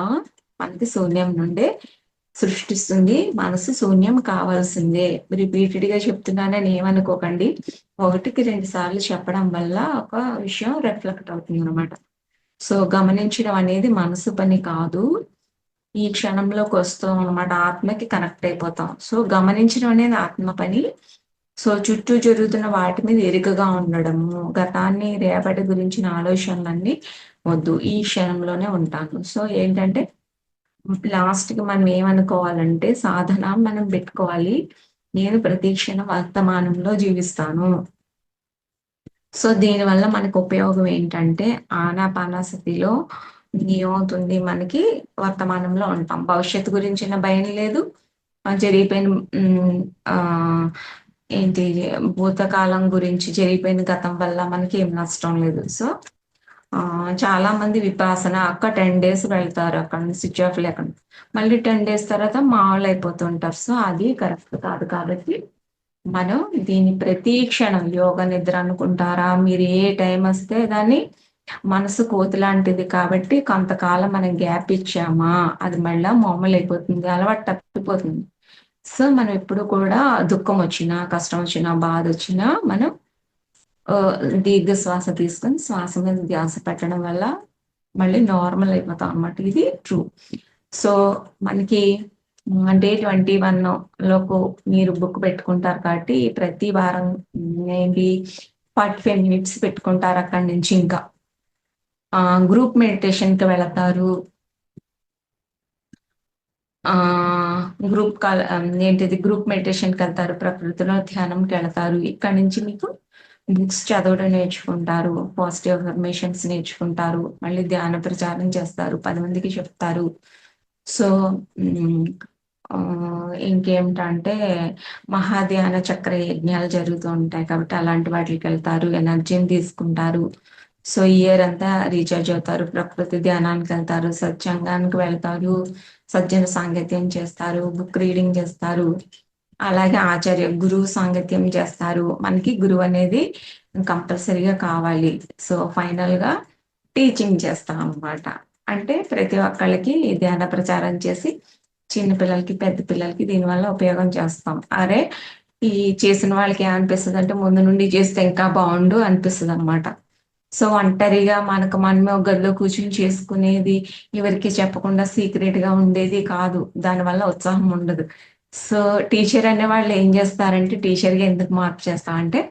మనకి శూన్యం నుండే సృష్టిస్తుంది. మనసు శూన్యం కావాల్సిందే. రిపీటెడ్ గా చెప్తున్నానని ఏమనుకోకండి. 1కి 2 సార్లు చెప్పడం వల్ల ఒక విషయం రిఫ్లెక్ట్ అవుతుంది అనమాట. సో గమనించడం అనేది మనసు పని కాదు. ఈ క్షణంలోకి వస్తాం అనమాట. ఆత్మకి కనెక్ట్ అయిపోతాం. సో గమనించడం అనేది ఆత్మ పని. సో చుట్టూ జరుగుతున్న వాటి మీద ఎరుకగా ఉండడము, గతాన్ని రేపటి గురించిన ఆలోచనలన్నీ వద్దు, ఈ క్షణంలోనే ఉంటాను. సో ఏంటంటే లాస్ట్ కి మనం ఏమనుకోవాలంటే సాధన మనం పెట్టుకోవాలి, నేను ప్రతి క్షణం వర్తమానంలో జీవిస్తాను. సో దీనివల్ల మనకు ఉపయోగం ఏంటంటే ఆనాపానాసతిలో ఏమవుతుంది, మనకి వర్తమానంలో ఉంటాం. భవిష్యత్తు గురించిన భయం లేదు. జరిగిపోయిన ఏంటి భూతకాలం గురించి, జరిగిపోయిన గతం వల్ల మనకి ఏం నష్టం లేదు. సో చాలా మంది విపాసన అక్క 10 days వెళ్తారు, అక్కడ స్విచ్ ఆఫ్ లేకుండా మళ్ళీ 10 days తర్వాత మామూలు అయిపోతుంటారు. సో అది కరెక్ట్ కాదు. కాబట్టి మనం దీన్ని ప్రతి క్షణం యోగ నిద్ర అనుకుంటారా మీరు, ఏ టైం వస్తే దాన్ని, మనసు కోతి లాంటిది కాబట్టి కొంతకాలం మనం గ్యాప్ ఇచ్చామా అది మళ్ళా మామూలు అయిపోతుంది, అలవాటు తప్పిపోతుంది. సో మనం ఎప్పుడు కూడా దుఃఖం వచ్చినా, కష్టం వచ్చినా, బాధ వచ్చినా మనం దీర్ఘ శ్వాస తీసుకొని శ్వాస మీద ధ్యాస పెట్టడం వల్ల మళ్ళీ నార్మల్ అయిపోతాం అన్నమాట. ఇది ట్రూ. సో మనకి డే 21 లోపు మీరు బుక్ పెట్టుకుంటారు కాబట్టి ప్రతి వారం ఏంటి 45 minutes పెట్టుకుంటారు. అక్కడి నుంచి ఇంకా గ్రూప్ మెడిటేషన్ కి వెళతారు. ఏంటిది గ్రూప్ మెడిటేషన్కి వెళ్తారు, ప్రకృతిలో ధ్యానంకి వెళ్తారు. ఇక్కడ నుంచి మీకు బుక్స్ చదవడం నేర్చుకుంటారు, పాజిటివ్ అఫర్మేషన్స్ నేర్చుకుంటారు, మళ్ళీ ధ్యాన ప్రచారం చేస్తారు, 10 మందికి చెప్తారు. సో ఇంకేమిటంటే మహాధ్యాన చక్ర యజ్ఞాలు జరుగుతూ ఉంటాయి కాబట్టి అలాంటి వాటికి వెళ్తారు, ఎనర్జీని తీసుకుంటారు. సో ఇయర్ అంతా రీఛార్జ్ అవుతారు. ప్రకృతి ధ్యానానికి వెళ్తారు, సత్సంగానికి వెళ్తారు, సజ్జన సాంగత్యం చేస్తారు, బుక్ రీడింగ్ చేస్తారు. అలాగే గురువు సాంగత్యం చేస్తారు. మనకి గురువు అనేది కంపల్సరీగా కావాలి. సో, ఫైనల్‌గా టీచింగ్ చేస్తాం అన్నమాట. అంటే ప్రతి ఒక్కళ్ళకి ధ్యాన ప్రచారం చేసి చిన్న పిల్లలకి, పెద్ద పిల్లలకి దీనివల్ల ఉపయోగం చేస్తాం. అరే! ఈ చేసిన వాళ్ళకి ఏమనిపిస్తదంటే ముందు నుండి చేస్తే ఇంకా బావుండు అనిపిస్తదనమాట. సో, ఒంటరిగా మనకు మనమే ఒక గదిలో కూర్చొని చేసుకునేది, ఎవరికీ చెప్పకుండా సీక్రెట్‌గా ఉండేది కాదు. దానివల్ల ఉత్సాహం ఉండదు. సో, టీచర్ అనేవాళ్ళు ఏం జేస్తారంటే, టీచర్‌గా ఎందుకు మార్పు చేస్తామంటే,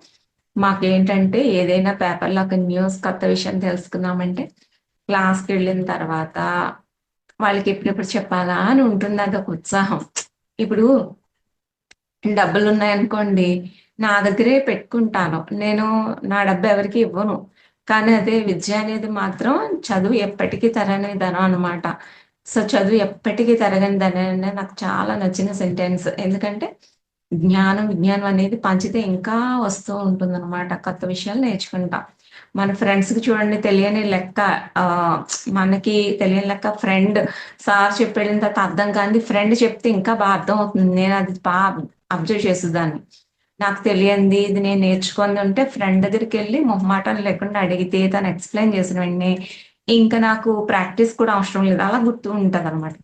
మాకేంటంటే ఏదైనా పేపర్‌లో ఒక న్యూస్ కొత్త విషయం తెలుసుకున్నామంటే, క్లాస్‌కెళ్ళిన తర్వాత వాళ్ళకి ఎప్పుడెప్పుడు చెప్పాలా అని ఉంటుంది అదొక ఉత్సాహం. ఇప్పుడు డబ్బులున్నాయనుకోండి, నా దగ్గరే పెట్టుకుంటాను. నేను నా డబ్బు ఎవరికీ ఇవ్వను. కానీ అదే విద్య అనేది మాత్రం చదువు ఎప్పటికీ తరగని ధనం అనమాట. సో, చదువు ఎప్పటికీ తరగని ధనం అనేది నాకు చాలా నచ్చిన సెంటెన్స్. ఎందుకంటే విజ్ఞానం అనేది పంచితే ఇంకా వస్తూ ఉంటుందనమాట. కొత్త విషయాలు నేర్చుకుంటాం. మన ఫ్రెండ్స్‌కి చూడండి తెలియని లెక్క ఆహ్, మనకి తెలియని లెక్క సార్ చెప్పెళ్ళిన తర్వాత అర్థం కానిది ఫ్రెండ్ చెప్తే ఇంకా అర్థమవుతుంది. నేనది అబ్జర్వ్ చేసేదాన్ని. నాకు తెలియంది ఇది నేను నేర్చుకుంది ఉంటే ఫ్రెండ్ దగ్గరికెళ్ళి మొహమాటం లేకుండా అడిగితే తను ఎక్స్‌ప్లెయిన్ చేసిన వెంటనే ఇంక నాకు ప్రాక్టీస్ కూడా అవసరం లేదు. అలా గుర్తు ఉంటదనమాట.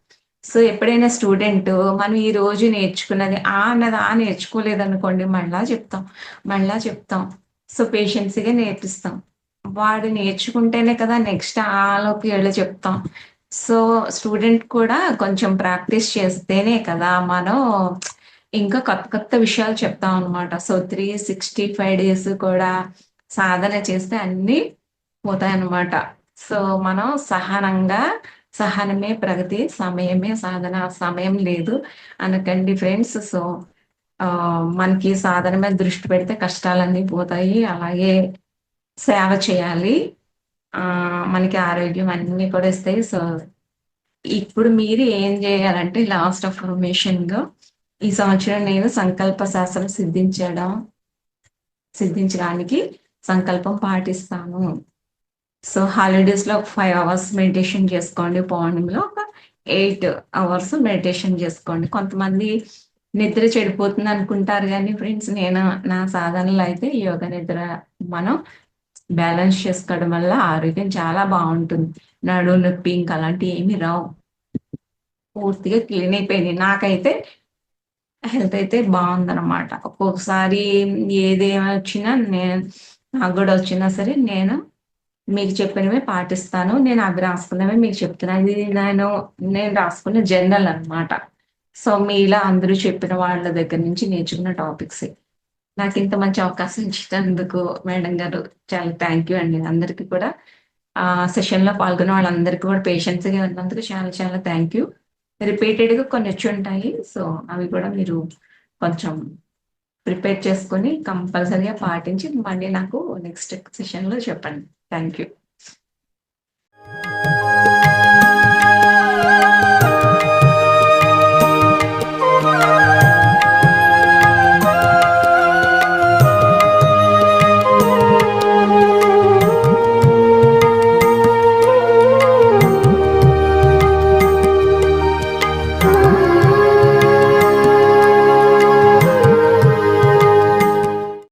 సో, ఎప్పుడైనా స్టూడెంటు మనం ఈ రోజు నేర్చుకున్నది అన్నది నేర్చుకోలేదనుకోండి మళ్ళా చెప్తాం. సో, పేషెన్స్‌గా నేర్పిస్తాం. వాడు నేర్చుకుంటేనే కదా నెక్స్ట్ లోకి ఎళ్లి చెప్తాం. సో, స్టూడెంట్ కూడా కొంచెం ప్రాక్టీస్ చేస్తేనే కదా మనం ఇంకా కొత్త కొత్త విషయాలు చెప్తాం అనమాట. సో, 365 డేస్ కూడా సాధన చేస్తే అన్నీ పోతాయన్నమాట. సో, మనం సహనమే ప్రగతి, సమయమే సాధన. సమయం లేదు అనకండి ఫ్రెండ్స్. సో, మనకి సాధన మీద దృష్టి పెడితే కష్టాలన్నీ పోతాయి. అలాగే సేవ చేయాలి. మనకి ఆరోగ్యం అన్నీ కూడా ఇస్తాయి. సో, ఇప్పుడు మీరు ఏం జేయాలంటే లాస్ట్ అఫర్మేషన్‌గా ఈ సంవత్సరం నేను సంకల్ప శాస్త్రం సిద్ధించడానికి సంకల్పం పాటిస్తాను. సో, హాలిడేస్‌లో ఒక 5 అవర్స్ మెడిటేషన్ చేసుకోండి. మార్నింగ్‌లో ఒక 8 అవర్స్ మెడిటేషన్ చేసుకోండి. కొంతమంది నిద్ర చెడిపోతుందనుకుంటారు గానీ ఫ్రెండ్స్ నా సాధనలో అయితే యోగ నిద్ర మనం బ్యాలెన్స్ చేసుకోవడం వల్ల ఆరోగ్యం చాలా బావుంటుంది. నడుము నొప్పి ఇంక అలాంటియి ఏమి రావు. పూర్తిగా క్లీన్ అయిపోయినాయి. నాకైతే హెల్త్ అయితే బావుందనమాట. ఒక్కొక్కసారి ఏదేమొచ్చినా నాకు గూడా వచ్చినా సరే మీకు చెప్పినవే పాటిస్తాను. నేను అవి రాసుకున్నవే మీకు చెప్తున్నాను. ఇది నేను రాసుకున్న జర్నల్ అన్నమాట. సో, మీలా అందరూ చెప్పిన వాళ్ళ దగ్గర నుంచి నేర్చుకున్న టాపిక్సే. నాకింత మంచి అవకాశం ఇచ్చినందుకు మేడం గారు చాలా థ్యాంక్ యూ అండి. అందరికి కూడా సెషన్‌లో పాల్గొన్న వాళ్ళందరికీ కూడా పేషెన్స్‌గా ఉన్నందుకు చాలా చాలా థ్యాంక్ యూ. రిపీటెడ్‌గా కొన్నొచ్చుంటాయి. సో, అవి కూడా మీరు కొంచెం ప్రిపేర్ చేసుకొని కంపల్సరీగా పాటించి మళ్ళీ నాకు నెక్స్ట్ సెషన్‌లో చెప్పండి. Thank you.